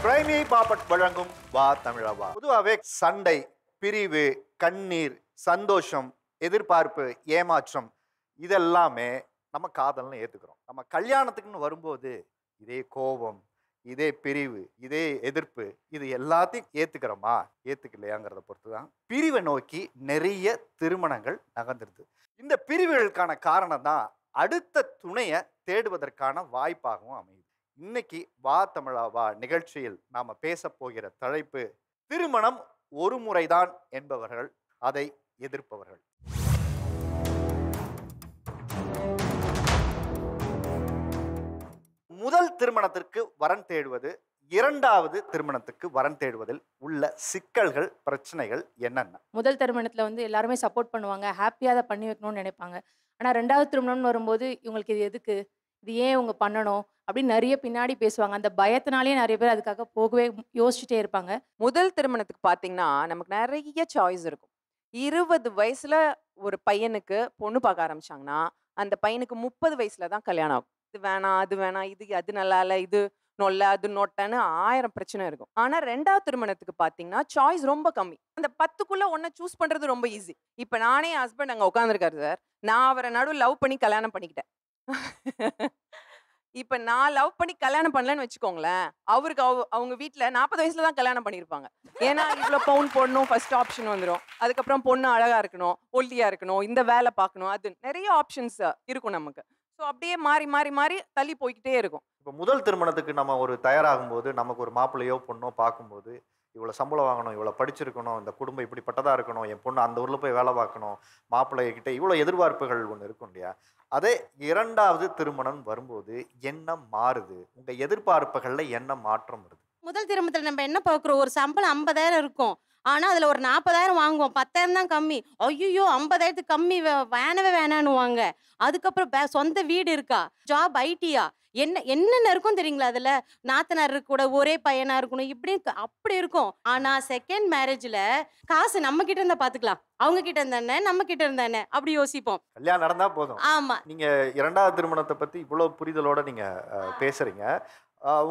பிரைமி பாப்பட் வழங்கும் வா தமிழவா. பொதுவாகவே சண்டை, பிரிவு, கண்ணீர், சந்தோஷம், எதிர்பார்ப்பு, ஏமாற்றம் இதெல்லாமே நம்ம காதல்னு ஏத்துக்கிறோம். நம்ம கல்யாணத்துக்குன்னு வரும்போது இதே கோபம், இதே பிரிவு, இதே எதிர்ப்பு, இது எல்லாத்தையும் ஏத்துக்கிறோமா ஏத்துக்கலையாங்கிறத பொறுத்து தான் பிரிவை நோக்கி நிறைய திருமணங்கள் நகர்ந்துருது. இந்த பிரிவுகளுக்கான காரணம் தான் அடுத்த துணையை தேடுவதற்கான வாய்ப்பாகவும் அமையுது. இன்னைக்கு வா தமிழா வா நிகழ்ச்சியில் நாம பேச போகிற தலைப்பு திருமணம் ஒரு முறைதான் என்பவர்கள், அதை எதிர்ப்பவர்கள். முதல் திருமணத்திற்கு வரன் தேடுவது, இரண்டாவது திருமணத்துக்கு வரன் தேடுவதில் உள்ள சிக்கல்கள், பிரச்சனைகள் என்னென்ன? முதல் திருமணத்துல வந்து எல்லாருமே சப்போர்ட் பண்ணுவாங்க, ஹாப்பியாக அதை பண்ணி வைக்கணும்னு நினைப்பாங்க. ஆனால் ரெண்டாவது திருமணம்னு வரும்போது இவங்களுக்கு இது எதுக்கு, இது ஏன் இவங்க பண்ணணும் அப்படின்னு நிறைய பின்னாடி பேசுவாங்க. அந்த பயத்தினாலேயே நிறைய பேர் அதுக்காக போகவே யோசிச்சுட்டே இருப்பாங்க. முதல் திருமணத்துக்கு பார்த்தீங்கன்னா நமக்கு நிறைய சாய்ஸ் இருக்கும். 20 வயசுல ஒரு பையனுக்கு பொண்ணு பார்க்க ஆரம்பிச்சாங்கன்னா அந்த பையனுக்கு 30 வயசுல தான் கல்யாணம் ஆகும். இது வேணாம், அது வேணாம், இது அது நல்லா இல்லை, இது நொல்ல, அது நொட்டன்னு 1000 பிரச்சனை இருக்கும். ஆனா ரெண்டாவது திருமணத்துக்கு பார்த்தீங்கன்னா சாய்ஸ் ரொம்ப கம்மி. அந்த 10க்குள்ள ஒன்றை சூஸ் பண்றது ரொம்ப ஈஸி. இப்போ நானே ஹஸ்பண்ட் அங்கே உட்காந்துருக்காரு சார், நான் அவரை நடுவில் லவ் பண்ணி கல்யாணம் பண்ணிக்கிட்டேன். இப்ப நான் லவ் பண்ணி கல்யாணம் பண்ணலன்னு வச்சுக்கோங்களேன், அவருக்கு அவங்க வீட்டுல 40 வயசுல தான் கல்யாணம் பண்ணிருப்பாங்க. ஏன்னா இவ்வளவு பவுன் போடணும், ஃபர்ஸ்ட் ஆப்ஷன் வந்துடும். அதுக்கப்புறம் பொண்ணு அழகா இருக்கணும், ஒல்லியா இருக்கணும், இந்த வேலை பார்க்கணும், அது நிறைய ஆப்ஷன்ஸ் இருக்கும் நமக்கு. ஸோ அப்படியே மாறி மாறி மாறி தள்ளி போய்கிட்டே இருக்கும். இப்போ முதல் திருமணத்துக்கு நம்ம ஒரு தயாராகும் போது நமக்கு ஒரு மாப்பிள்ளையோ பொண்ணோ பார்க்கும்போது இவ்வளோ சம்பளம் வாங்கணும், இவ்வளோ படிச்சிருக்கணும், இந்த குடும்பம் இப்படிப்பட்டதாக இருக்கணும், என் பொண்ணு அந்த ஊரில் போய் வேலை பார்க்கணும், மாப்பிள்ளைகிட்ட இவ்வளோ எதிர்பார்ப்புகள் ஒன்று இருக்கும் இல்லையா? அதே இரண்டாவது திருமணம் வரும்போது என்ன மாறுது? உங்கள் எதிர்பார்ப்புகளில் என்ன மாற்றம் வருது? முதல் திருமணத்தில் நம்ம என்ன பார்க்குறோம், ஒரு சம்பளம் 50,000 இருக்கும். ஆனால் அதில் ஒரு 40,000 வாங்குவோம், 10,000 தான் கம்மி. ஐயோ 50,000 கம்மி வேணவே வேணான்னுவாங்க. அதுக்கப்புறம் சொந்த வீடு இருக்கா, ஜாப் ஐடியா, என்னென்ன இருக்கும் தெரியுங்களா? அதில் நாத்தனார் கூட ஒரே பையனாக இருக்கணும், இப்படி அப்படி இருக்கும். ஆனால் செகண்ட் மேரேஜில் காசு நம்ம கிட்ட இருந்தால் பார்த்துக்கலாம், அவங்க கிட்ட இருந்தானே நம்ம கிட்ட இருந்தானே அப்படி யோசிப்போம். கல்யாணம் நடந்தா போதும். ஆமா, நீங்க இரண்டாவது திருமணத்தை பத்தி இவ்வளவு புரிதலோட நீங்க பேசுறீங்க.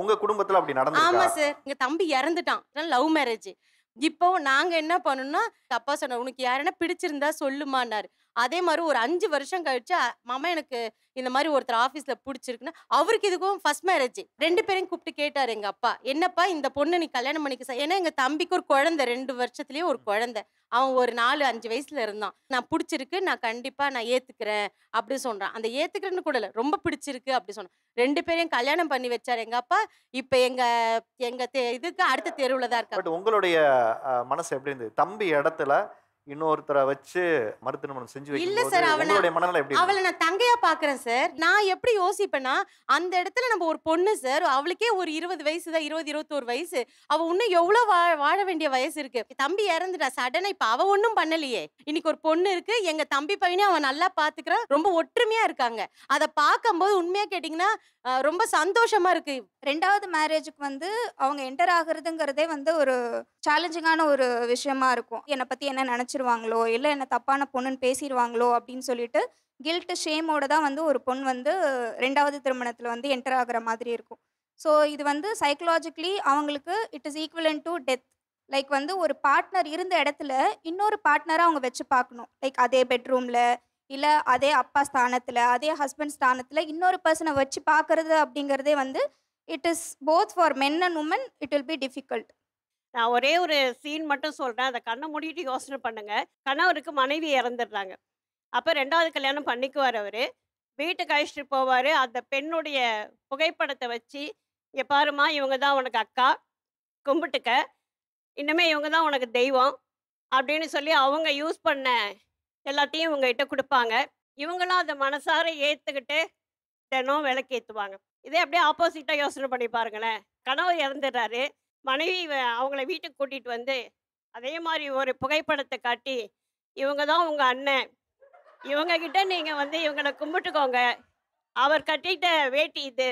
உங்க குடும்பத்துல அப்படி ஆமா நடந்துருக்கா? சார், எங்க தம்பி இறந்துட்டான், லவ் மேரேஜ். இப்போ நாங்க என்ன பண்ணோம்னா, அப்பா சொன்னார், உனக்கு யாருன்னா பிடிச்சிருந்தா சொல்லுமான்னாரு. அதே மாதிரி ஒரு 5 வருஷம் கழிச்சு மாமா எனக்கு இந்த மாதிரி ஒருத்தர் ஆஃபீஸில் பிடிச்சிருக்குன்னா, அவருக்கு இதுக்கும் ஃபர்ஸ்ட் மேரேஜ். 2 பேரையும் கூப்பிட்டு கேட்டார் எங்கள் அப்பா, என்னப்பா இந்த பொண்ணை நீ கல்யாணம் பண்ணிக்க. ஏன்னா எங்கள் தம்பிக்கு ஒரு குழந்தை, 2 வருஷத்துலேயே ஒரு குழந்தை. அவன் ஒரு 4-5 வயசுல இருந்தான். நான் பிடிச்சிருக்கு, நான் கண்டிப்பாக நான் ஏற்றுக்கிறேன் அப்படி சொல்கிறான். அந்த ஏற்றுக்கிறேன்னு கூட இல்லை, ரொம்ப பிடிச்சிருக்கு அப்படி சொன்னான். 2 பேரையும் கல்யாணம் பண்ணி வச்சார் எங்கள் அப்பா. இப்போ இதுக்கு அடுத்த தெருவில் தான் இருக்காங்க. பட் உங்களுடைய மனசு எப்படி இருந்தது? தம்பி இடத்துல இன்னொருத்தரை வச்சு மறு திருமணம் செஞ்சு இல்ல வைக்கும்போது சார், உங்களுடைய மனநிலை எப்படி அவளை இருந்தது? நான் தங்கையா பாக்குறேன் சார். நான் எப்படி யோசிப்பேன்னா, அந்த இடத்துல நம்ம ஒரு பொண்ணு சார், அவளுக்கே ஒரு 20 வயசு தான், 20-21 வயசு. அவ இன்னும் எவ்வளவு வாழ வேண்டிய வயசு இருக்கு. தம்பி இறந்துட்டா சடனா, இப்ப அவ ஒண்ணும் பண்ணலையே. இன்னைக்கு ஒரு பொண்ணு இருக்கு, எங்க தம்பி பையனையும் அவன் நல்லா பாத்துக்கிறான், ரொம்ப ஒற்றுமையா இருக்காங்க. அதை பார்க்கும்போது உண்மையா கேட்டீங்கன்னா ரொம்ப சந்தோஷமா இருக்கு. ரெண்டாவது மேரேஜுக்கு வந்து அவங்க என்டர் ஆகுறதுங்கிறதே வந்து ஒரு சேலஞ்சிங்கான ஒரு விஷயமா இருக்கும். என்னை பற்றி என்ன நினச்சிருவாங்களோ, இல்லை என்ன தப்பான பொண்ணுன்னு பேசிடுவாங்களோ அப்படின்னு சொல்லிட்டு கில்ட்டு ஷேமோட தான் வந்து ஒரு பொண்ணு வந்து ரெண்டாவது திருமணத்தில் வந்து என்டர் ஆகிற மாதிரி இருக்கும். ஸோ இது வந்து சைக்கலாஜிக்கலி அவங்களுக்கு it is equivalent to death. Like வந்து ஒரு பார்ட்னர் இருந்த இடத்துல இன்னொரு பார்ட்னரை அவங்க வச்சு பார்க்கணும். லைக் அதே பெட்ரூமில், இல்லை அதே அப்பா ஸ்தானத்தில், அதே ஹஸ்பண்ட் ஸ்தானத்தில் இன்னொரு பர்சனை வச்சு பார்க்கறது அப்படிங்கிறதே வந்து it is both for men and women it will be difficult. நான் ஒரே ஒரு சீன் மட்டும் சொல்கிறேன், அதை கண்ணை மூடிட்டு யோசனை பண்ணுங்க. கணவருக்கு மனைவி இறந்துடுறாங்க. அப்போ 2வது கல்யாணம் பண்ணிக்குவார். அவர் வீட்டுக்கு அழைச்சிட்டு போவார். அந்த பெண்ணுடைய புகைப்படத்தை வச்சு, இங்கே பாருமா, இவங்க தான் உனக்கு அக்கா, கும்பிட்டுக்க, இன்னுமே இவங்க தான் உனக்கு தெய்வம் அப்படின்னு சொல்லி அவங்க யூஸ் பண்ண எல்லாத்தையும் இவங்ககிட்ட கொடுப்பாங்க. இவங்களும் அதை மனசார ஏற்றுக்கிட்டு தினம் விளக்கேற்றுவாங்க. இதே அப்படியே ஆப்போசிட்டாக யோசனை பண்ணி பாருங்களேன். கணவர் இறந்துடுறாரு, மனைவி அவங்கள வீட்டுக்கு கூட்டிகிட்டு வந்து அதே மாதிரி ஒரு புகைப்படத்தை காட்டி, இவங்க தான் உங்கள் அண்ணன், இவங்கக்கிட்ட நீங்கள் வந்து இவங்களை கும்பிட்டுக்கோங்க, அவர் கட்டிட்ட வேட்டி இது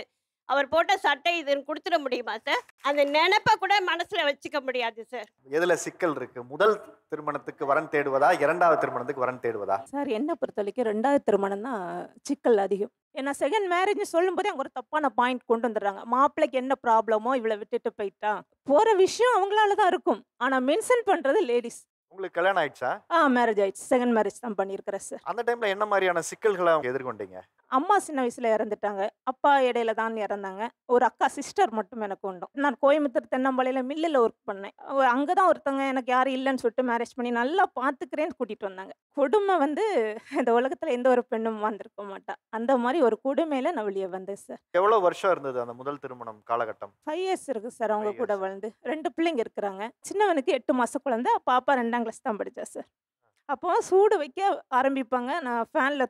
அவர் போட்ட சட்டை இதுன்னு கொடுத்துட முடியுமா சார்? அந்த நினைப்பை கூட மனசுல வச்சுக்க முடியாது சார். எதுல சிக்கல் இருக்கு? முதல் திருமணத்துக்கு வரன் தேடுவதா, இரண்டாவது திருமணத்துக்கு வரன் தேடுவதா? சார் என்ன பொறுத்த வரைக்கும் ரெண்டாவது திருமணம் தான் சிக்கல் அதிகம். ஏன்னா செகண்ட் மேரேஜ் சொல்லும்போதே அவங்க ஒரு தப்பான பாயிண்ட் கொண்டு வந்துடுறாங்க. மாப்பிள்ளைக்கு என்ன ப்ராப்ளமோ இவளை விட்டுட்டு போயிட்டா போற விஷயம் அவங்களால தான் இருக்கும். ஆனா மென்ஷன் பண்றது லேடிஸ். உங்களுக்கு கல்யாணம் ஆயிடுச்சா? மேரேஜ் ஆயிடுச்சு. செகண்ட் மேரேஜ் தான் பண்ணியிருக்கிறேன் சார். அந்த டைம்ல என்ன மாதிரியான சிக்கல்களை எதிர்கொண்டீங்க? அம்மா சின்ன வயசுல இறந்துட்டாங்க. அப்பா இடையில தான் இறந்தாங்க. ஒரு அக்கா சிஸ்டர் மட்டும் எனக்கு உண்டு. நான் கோயம்புத்தூர் தென்னம்பாளையில மில்லில் ஒர்க் பண்ணேன். அங்கதான் ஒருத்தவங்க எனக்கு யாரும் இல்லைன்னு சொல்லிட்டு மேரேஜ் பண்ணி நல்லா பார்த்துக்கிறேன்னு கூட்டிட்டு வந்தாங்க. கொடுமை வந்து இந்த உலகத்துல எந்த ஒரு பெண்ணும் வந்திருக்க மாட்டா. அந்த மாதிரி ஒரு கொடுமையில நான் வெளியே வந்தேன் சார். எவ்வளவு வருஷம் இருந்தது அந்த முதல் திருமணம் காலகட்டம்? 5 இயர்ஸ் இருக்கு சார். அவங்க 5 கூட years. வளர்ந்து 2 பிள்ளைங்க இருக்கிறாங்க. சின்னவனுக்கு 8 மாச குழந்தை. பாப்பா 2ஆம் கிளாஸ் தான் படிச்சா சார். அப்போ சூடு வைக்க ஆரம்பிப்பாங்க. நான் ஃபேன்ல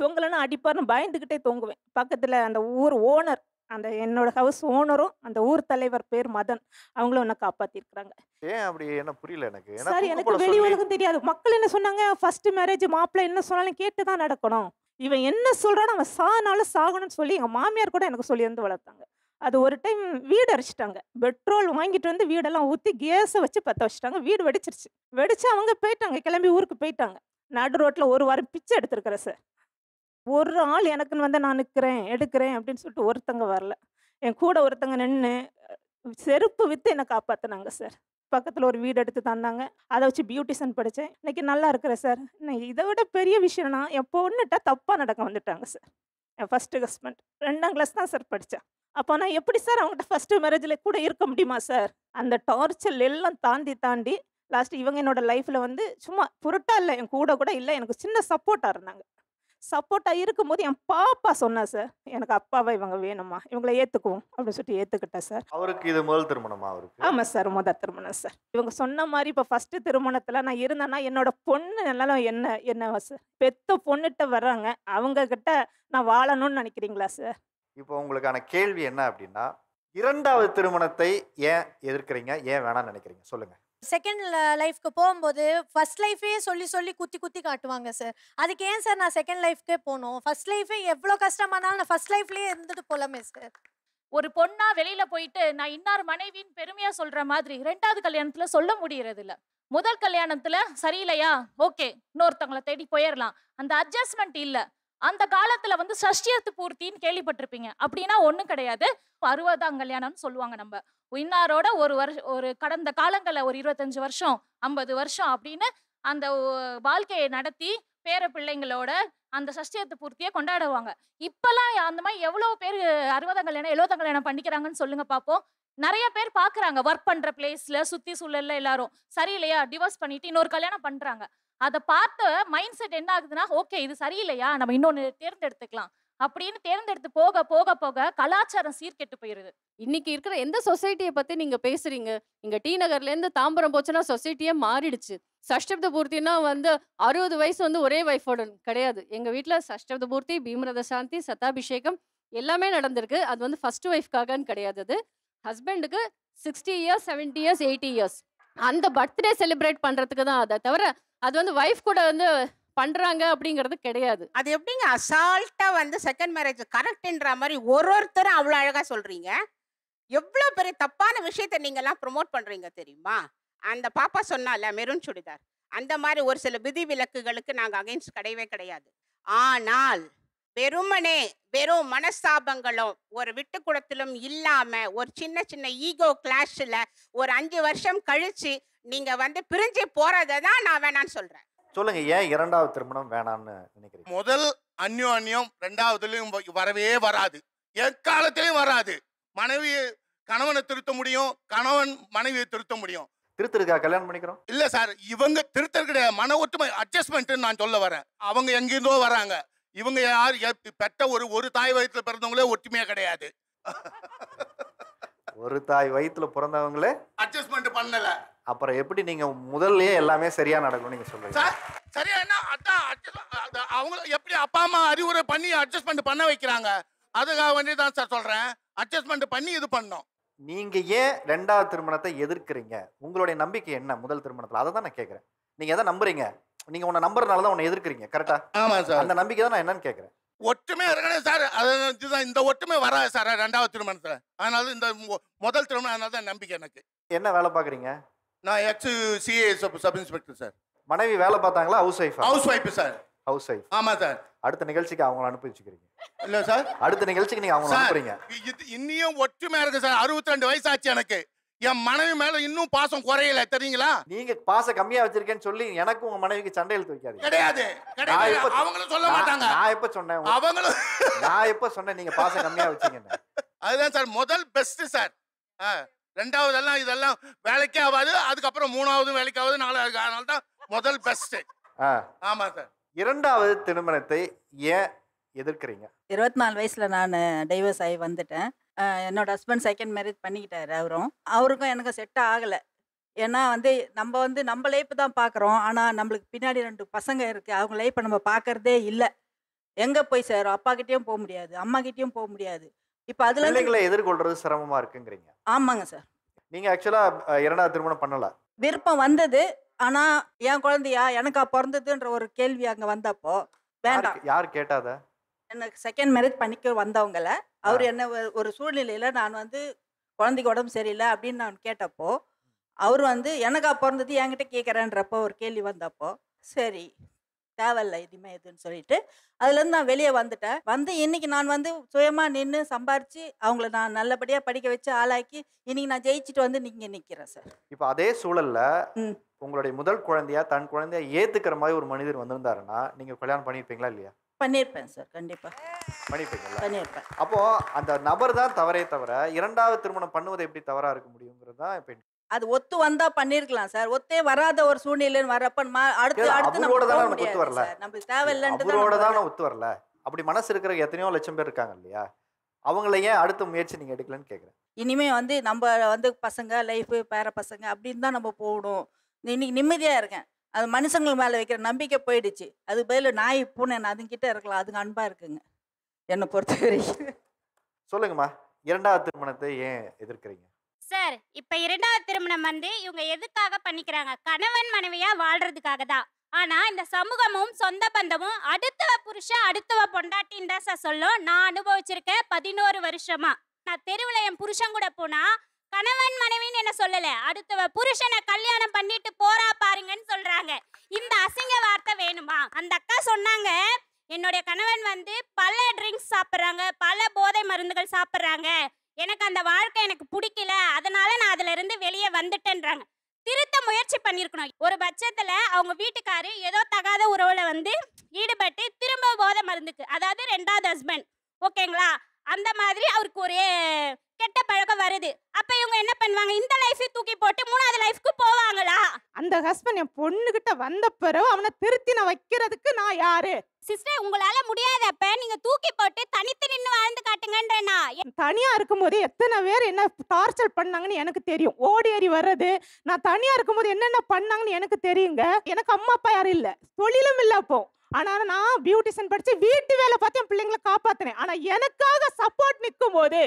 தொங்கலைன்னா அடிப்பாருன்னு பயந்துக்கிட்டே தொங்குவேன். பக்கத்துல அந்த ஊர் ஓனர், அந்த என்னோட ஹவுஸ் ஓனரும் அந்த ஊர் தலைவர் பேர் மதன், அவங்களும் என்னை காப்பாத்திருக்கிறாங்க. ஏன் அப்படி? என்ன புரியல எனக்கு. ஏன்னா சார் தூக்கு எனக்கு போட வெளி சொல்லி உலகம் தெரியாது. மக்கள் என்ன சொன்னாங்க, ஃபர்ஸ்ட் மேரேஜ் மாப்பிள்ளை என்ன சொன்னாலும் கேட்டு தான் நடக்கணும். இவன் என்ன சொல்றானோ அவன் சானாலும் சாகணும்னு சொல்லி எங்க மாமியார் கூட எனக்கு சொல்லி வந்து வளர்த்தாங்க. அது ஒரு டைம் வீடு அடிச்சிட்டாங்க. பெட்ரோல் வாங்கிட்டு வந்து வீடெல்லாம் ஊற்றி கேஸை வச்சு பற்ற வச்சுட்டாங்க. வீடு வெடிச்சிருச்சு. வெடிச்சு அவங்க போயிட்டாங்க, கிளம்பி ஊருக்கு போயிட்டாங்க. நடு ரோட்டில் ஒரு வாரம் பிச்சை எடுத்துருக்கிறேன் சார். ஒரு ஆள் எனக்குன்னு வந்து நான் நிற்கிறேன் எடுக்கிறேன் அப்படின்னு சொல்லிட்டு ஒருத்தங்க வரல. என் கூட ஒருத்தங்க நின்று செருப்பு விற்று என்னை காப்பாற்றினாங்க சார். பக்கத்தில் ஒரு வீடு எடுத்து தந்தாங்க. அதை வச்சு பியூட்டிஷன் படித்தேன். இன்னைக்கு நல்லா இருக்கிறேன் சார். இன்னைக்கு இதை விட பெரிய விஷயம்னா என் பொண்ணுகிட்ட தப்பாக நடக்க வந்துட்டாங்க சார். என் ஃபஸ்ட்டு ஹஸ்பண்ட் 2ஆம் கிளாஸ் தான் சார் படித்தேன். அப்போ நான் எப்படி சார் அவங்ககிட்ட ஃபஸ்ட்டு மேரேஜில் கூட இருக்க முடியுமா சார்? அந்த டார்ச்சர் எல்லாம் தாண்டி லாஸ்ட் இவங்க என்னோட லைஃப்பில் வந்து சும்மா புரட்டா இல்லை, என் கூட இல்லை, எனக்கு சின்ன சப்போர்ட்டாக இருந்தாங்க. சப்போர்ட்டாக இருக்கும்போது என் பாப்பா சொன்னா சார், எனக்கு அப்பாவை இவங்க வேணுமா, இவங்களை ஏற்றுக்குவோம் அப்படின்னு சொல்லிட்டு ஏற்றுக்கிட்டேன் சார். அவருக்கு இது முதல் திருமணமா? அவருக்கு? ஆமாம் சார், முதல் திருமணம் சார். இவங்க சொன்ன மாதிரி இப்போ ஃபஸ்ட்டு திருமணத்தில் நான் இருந்தேன்னா என்னோட பொண்ணு நல்லா என்னவா சார்? பெத்த பொண்ணுகிட்ட வர்றாங்க, அவங்க கிட்ட நான் வாழணும்னு நினைக்கிறீங்களா சார்? இப்போ உங்களுக்கான கேள்வி என்ன அப்படின்னா, இரண்டாவது திருமணத்தை ஏன் எதிர்க்கிறீங்க, ஏன் வேணாம்னு நினைக்கிறீங்க? சொல்லுங்க. செகண்ட் லைஃப்க்கு போகும்போது ஃபர்ஸ்ட் லைஃபே சொல்லி குத்தி காட்டுவாங்க சார். அதுக்கு ஏன் சார் நான் செகண்ட் லைஃப்க்கே போகணும்? ஃபர்ஸ்ட் லைஃபே எவ்வளோ கஷ்டமானாலும் நான் ஃபர்ஸ்ட் லைஃப்லேயே இருந்துட்டு போகலாமே சார். ஒரு பொண்ணா வெளியில போயிட்டு நான் இன்னார் மனைவின்னு பெருமையா சொல்ற மாதிரி ரெண்டாவது கல்யாணத்துல சொல்ல முடியறது இல்ல. முதல் கல்யாணத்துல சரியில்லையா, ஓகே, இன்னொருத்தவங்களை தேடி போயிடலாம். அந்த அட்ஜஸ்ட்மெண்ட் இல்ல. அந்த காலத்துல வந்து சஷ்டியத்து பூர்த்தின்னு கேள்விப்பட்டிருப்பீங்க. அப்படின்னா ஒண்ணும் கிடையாது. 60ஆம் கல்யாணம்னு சொல்லுவாங்க. நம்ம இன்னாரோட ஒரு கடந்த காலங்கள்ல ஒரு 25 வருஷம் 50 வருஷம் அப்படின்னு அந்த வாழ்க்கையை நடத்தி பேர பிள்ளைங்களோட அந்த சஷ்டியத்து பூர்த்தியை கொண்டாடுவாங்க. இப்பெல்லாம் அந்த மாதிரி எவ்வளவு பேர் 60ஆம் கல்யாணம் 70ஆம் கல்யாணம் பண்ணிக்கிறாங்கன்னு சொல்லுங்க பாப்போம். நிறைய பேர் பாக்குறாங்க. ஒர்க் பண்ற பிளேஸ்ல சுத்தி சூழல்ல எல்லாரும் சரியில்லையா டிவோர்ஸ் பண்ணிட்டு இன்னொரு கல்யாணம் பண்றாங்க. அதை பார்த்த மைண்ட் செட் என்ன ஆகுதுன்னா, ஓகே இது சரியில்லையா, நம்ம இன்னொன்னு தேர்ந்தெடுத்துக்கலாம் அப்படின்னு தேர்ந்தெடுத்து போக போக போக கலாச்சாரம் சீர்கெட்டு போயிருது. இன்னைக்கு இருக்கிற எந்த சொசைட்டியை பத்தி நீங்க பேசுறீங்க? இங்க டி நகர்ல இருந்து தாம்பரம் போச்சுன்னா சொசைட்டியே மாறிடுச்சு. சஷ்டப்த பூர்த்தினா வந்து 60 வயசு வந்து ஒரே வைஃபோட கிடையாது. எங்க வீட்டுல சஷ்டப்த பூர்த்தி, பீமரத சாந்தி, சதாபிஷேகம் எல்லாமே நடந்திருக்கு. அது வந்து ஃபர்ஸ்ட் ஒய்ஃப்காகன்னு கிடையாது. அது ஹஸ்பண்டுக்கு 60 இயர்ஸ் 70 இயர்ஸ் 80 இயர்ஸ் அந்த பர்த்டே செலிப்ரேட் பண்றதுக்கு தான். அதை தவிர அது வந்து வைஃப் கூட வந்து பண்றாங்க அப்படிங்கிறது கிடையாது. அது எப்படிங்க அசால்ட்டா வந்து செகண்ட் மேரேஜ் கரெக்ட்ன்ற மாதிரி ஒருத்தரும் அவ்வளோ அழகா சொல்றீங்க? எவ்வளோ பெரிய தப்பான விஷயத்தை நீங்க எல்லாம் ப்ரொமோட் பண்றீங்க தெரியுமா? அந்த பாப்பா சொன்னால மெரூன் சுடிதார், அந்த மாதிரி ஒரு சில விதி விலக்குகளுக்கு நாங்கள் அகைன்ஸ்ட் கிடையவே கிடையாது. ஆனால் வெறும் மனஸ்தாபங்களும் ஒரு விட்டுக்குடத்திலும் இல்லாம ஒரு சின்ன ஈகோ கிளாஷ்ல ஒரு 5 வருஷம் கழிச்சு நீங்க வந்து பிரிஞ்சு போறதை தான் நான் வேணான்னு சொல்றேன். சொல்லுங்க, ஏன் இரண்டாவது திருமணம் வேணாம்னு நினைக்கிறீங்க? முதல் அந்யோன்யம் ரெண்டாவதுலயும் வரவே வராது, எக்காலத்திலையும் வராது. மனைவி கணவனை திருத்த முடியும், கணவன் மனைவியை திருத்த முடியும். திருத்தருக்கா கல்யாணம் பண்ணிக்கிறோம்? இல்ல சார், இவங்க திருத்தர் கிடையாது, மன ஒற்றுமை அட்ஜஸ்ட்மெண்ட் நான் சொல்ல வரேன். அவங்க எங்கிருந்தோ வராங்க. இவங்க யார் பெற்ற ஒரு தாய் வயிற்றுல பிறந்தவங்களே ஒற்றுமையா கிடையாது. ஒரு தாய் வயிற்றுல பிறந்தவங்களே அட்ஜஸ்ட்மெண்ட் பண்ணல. அப்புறம் எப்படி நீங்க முதல்லயே எல்லாமே சரியா நடக்கும் நீங்க சொல்றீங்க? சரியா என்ன அவங்க எப்படி அப்பா அம்மா அறிவுரை பண்ணி அட்ஜஸ்ட்மெண்ட் பண்ண வைக்கிறாங்க. அதுக்காக வேண்டி தான் சார் சொல்றேன், அட்ஜஸ்ட்மெண்ட் பண்ணி இது பண்ணோம். நீங்க ஏன் ரெண்டாவது திருமணத்தை எதிர்க்கிறீங்க? உங்களுடைய நம்பிக்கை என்ன முதல் திருமணத்துல? அதை தான் நான் கேட்கறேன். நீங்க எதை நம்புறீங்க? நீங்க உன்னை நம்புறதுனால தான் உன்னை எதிர்க்கிறீங்க, கரெக்டா? ஆமா சார். அந்த நம்பிக்கை தான் நான் என்னன்னு கேட்கறேன். ஒற்றுமை இருக்கணும் சார். அதுதான் இந்த ஒற்றுமை வராது சார் ரெண்டாவது திருமணத்தில். அதனால இந்த முதல் திருமணம், அதனால தான் நம்பிக்கை எனக்கு. என்ன வேலை பார்க்குறீங்க? நான் சிஏ சப் இன்ஸ்பெக்டர் சார். மனைவி வேலை பார்த்தாங்களா? House wife? House wife sir. House wife. ஆமாம் சார். அடுத்த நிகழ்ச்சிக்கு அவங்கள அனுப்பி வச்சுக்கிறீங்க இல்லை சார்? அடுத்த நிகழ்ச்சிக்கு நீங்கள் அவங்கள அனுப்புறீங்க. இன்னும் ஒற்றுமையாக இருக்கு சார். 62 வயசு ஆச்சு எனக்கு. என் மனைவி மேல இன்னும் பாசம் குறையல தெரியுங்களா? நீங்க பாசம் கம்மியா வச்சிருக்கேன்னு சொல்லி எனக்கு உங்க மனைவிக்கு சண்டை இழுத்து வைக்காதீங்க. கிடையாது. அவங்களும் சொல்ல மாட்டாங்க. நான் எப்ப சொன்னேன்? அவங்களும் நான் எப்ப சொன்னேன் நீங்க பாசம் கம்மியா வச்சீங்கன்னு? அதுதான் சார் முதல் பெஸ்ட் சார். ரெண்டாவதெல்லாம் இதெல்லாம் வேலைக்கே ஆகாது. அதுக்கப்புறம் மூணாவது வேலைக்கு ஆகுது, நாலாவது. அதனால தான் முதல் பெஸ்ட். ஆமா சார். இரண்டாவது திருமணத்தை ஏன் எதிர்க்கிறீங்க? 24 வயசுல நான் டைவர்ஸ் ஆகி வந்துட்டேன். என்னோட ஹஸ்பண்ட் செகண்ட் மேரேஜ் பண்ணிக்கிட்டாரு. அவருக்கும் எனக்கு செட் ஆகலை. ஏன்னா நம்ம லைஃப் தான் பார்க்குறோம். ஆனால் நம்மளுக்கு பின்னாடி 2 பசங்க இருக்குது. அவங்க லைஃப்பை நம்ம பார்க்கறதே இல்லை. எங்கே போய் சேரும்? அப்பா கிட்டேயும் போக முடியாது, அம்மா கிட்டேயும் போக முடியாது. இப்போ அதில் பிள்ளைங்களை எதிர்கொள்றது சிரமமாக இருக்குங்கிறீங்க? ஆமாங்க சார். நீங்கள் ஆக்சுவலாக இரண்டாவது திருமணம் பண்ணலை? விருப்பம் வந்தது. ஆனால் என் குழந்தையா எனக்கா பிறந்ததுன்ற ஒரு கேள்வி அங்கே வந்தப்போ வேண்டாம். யார் கேட்டாத? எனக்கு செகண்ட் மேரேஜ் பண்ணிக்க வந்தவங்கள அவர் என்ன ஒரு சூழ்நிலையில் நான் குழந்தைக்கு உடம்பு சரியில்லை அப்படின்னு நான் கேட்டப்போ அவர் எனக்கா பிறந்தது என்கிட்ட கேட்குறேன்றப்போ ஒரு கேள்வி வந்தப்போ சரி தேவையில்லை இனிமே இதுன்னு சொல்லிட்டு அதுலேருந்து நான் வெளியே வந்துட்டேன். இன்னைக்கு நான் சுயமாக நின்று சம்பாரித்து அவங்கள நான் நல்லபடியாக படிக்க வச்சு ஆளாக்கி இன்னைக்கு நான் ஜெயிச்சுட்டு இங்கே நிற்கிறேன் சார். இப்போ அதே சூழலில் உங்களுடைய முதல் குழந்தையா தன் குழந்தைய ஏற்றுக்கிற மாதிரி ஒரு மனிதர் வந்திருந்தாருன்னா நீங்கள் கல்யாணம் பண்ணியிருப்பீங்களா இல்லையா? பண்ணியிருப்பேன் சார். கண்டிப்பாக பண்ணியிருப்பேன். அப்போ அந்த நபர் தான் தவறே தவிர இரண்டாவது திருமணம் பண்ணுவது எப்படி தவறா இருக்க முடியுங்கிறது தான் இப்போ. அது ஒத்து வந்தா பண்ணிருக்கலாம் சார். ஒத்தே வராத ஒரு சூழ்நிலைன்னு வரப்ப அடுத்து அவரோட தான் நமக்கு ஒத்து வரல. நம்மளுக்கு தேவையில்லைன்னு அவரோட தான் ஒத்து வரல. அப்படி மனசு இருக்கிற எத்தனையோ லட்சம் பேர் இருக்காங்க இல்லையா? அவங்கள ஏன் அடுத்த முயற்சி நீங்க எடுக்கலன்னு கேட்குறேன். இனிமே நம்ம பசங்க லைஃபு பேர பசங்க அப்படின்னு தான் நம்ம போகணும். இன்னைக்கு நிம்மதியா இருக்கேன். அது மனுஷங்கள் மேலே வைக்கிற நம்பிக்கை போயிடுச்சு. அது பதில் நாய் பூனை அதுங்கிட்ட இருக்கலாம். அதுங்க அன்பா இருக்குங்க என்னை பொறுத்த வரைக்கும். சொல்லுங்கம்மா, இரண்டாவது திருமணத்தை ஏன் எதிர்க்கிறீங்க? சார், இப்போ இரண்டாவது திருமணம் இவங்க எதுக்காக பண்ணிக்கிறாங்க? கணவன் மனைவியா வாழ்றதுக்காக தான். ஆனா இந்த சமூகமும் சொந்த பந்தமும் அடுத்தவ புருஷன் அடுத்தவ பொண்டாட்டின்னு தான் சார் சொல்லும். நான் அனுபவிச்சிருக்கேன் 11 வருஷமா. நான் தெருவில் என் புருஷன் கூட போனா கணவன் மனைவின்னு என்ன சொல்லல, அடுத்தவ புருஷனை கல்யாணம் பண்ணிட்டு போறா பாருங்கன்னு சொல்றாங்க. இந்த அசிங்க வார்த்தை வேணுமா? அந்த அக்கா சொன்னாங்க, என்னுடைய கணவன் பல ட்ரிங்க்ஸ் சாப்பிட்றாங்க, பல போதை மருந்துகள் சாப்பிட்றாங்க, எனக்கு அந்த வாழ்க்கை எனக்கு பிடிக்கல, அதனால நான் அதுல இருந்து வெளியே வந்துட்டேன்றாங்க. திருத்த முயற்சி பண்ணிருக்கணும். ஒரு பட்சத்துல அவங்க வீட்டுக்காரு ஏதோ தகாத உறவுல ஈடுபட்டு திரும்ப போதை மருந்துக்கு, அதாவது ரெண்டாவது ஹஸ்பண்ட், ஓகேங்களா, அந்த மாதிரி அவருக்கு ஒரு கெட்ட பழக்கம் வருது. அப்ப இவங்க என்ன பண்ணுவாங்க? இந்த லைஃபை தூக்கி போட்டு மூணாவது லைஃப்க்கு போவாங்களா? அந்த ஹஸ்பண்ட் என் பொண்ணுகிட்ட வந்த பிறகு அவனை திருத்தி நான் வைக்கிறதுக்கு நான் யாரு? சிஸ்டர், உங்களால முடியாதப்ப நீங்க தூக்கி போட்டு தனித்து நின்று வாழ்ந்து காட்டுங்கன்றேனா. தனியா இருக்கும்போது எத்தனை பேர் என்ன டார்ச்சர் பண்ணாங்கன்னு எனக்கு தெரியும். ஓடி ஏறி வர்றது, நான் தனியா இருக்கும்போது என்னென்ன பண்ணாங்கன்னு எனக்கு தெரியுங்க. எனக்கு அம்மா அப்பா யாரும் இல்லை, தொழிலும் இல்லை. அப்போ ஆனால் நான் பியூட்டிஷியன் படித்து வீட்டு வேலை பார்த்து என் பிள்ளைங்களை காப்பாற்றினேன். ஆனால் எனக்காக சப்போர்ட் நிற்கும் போது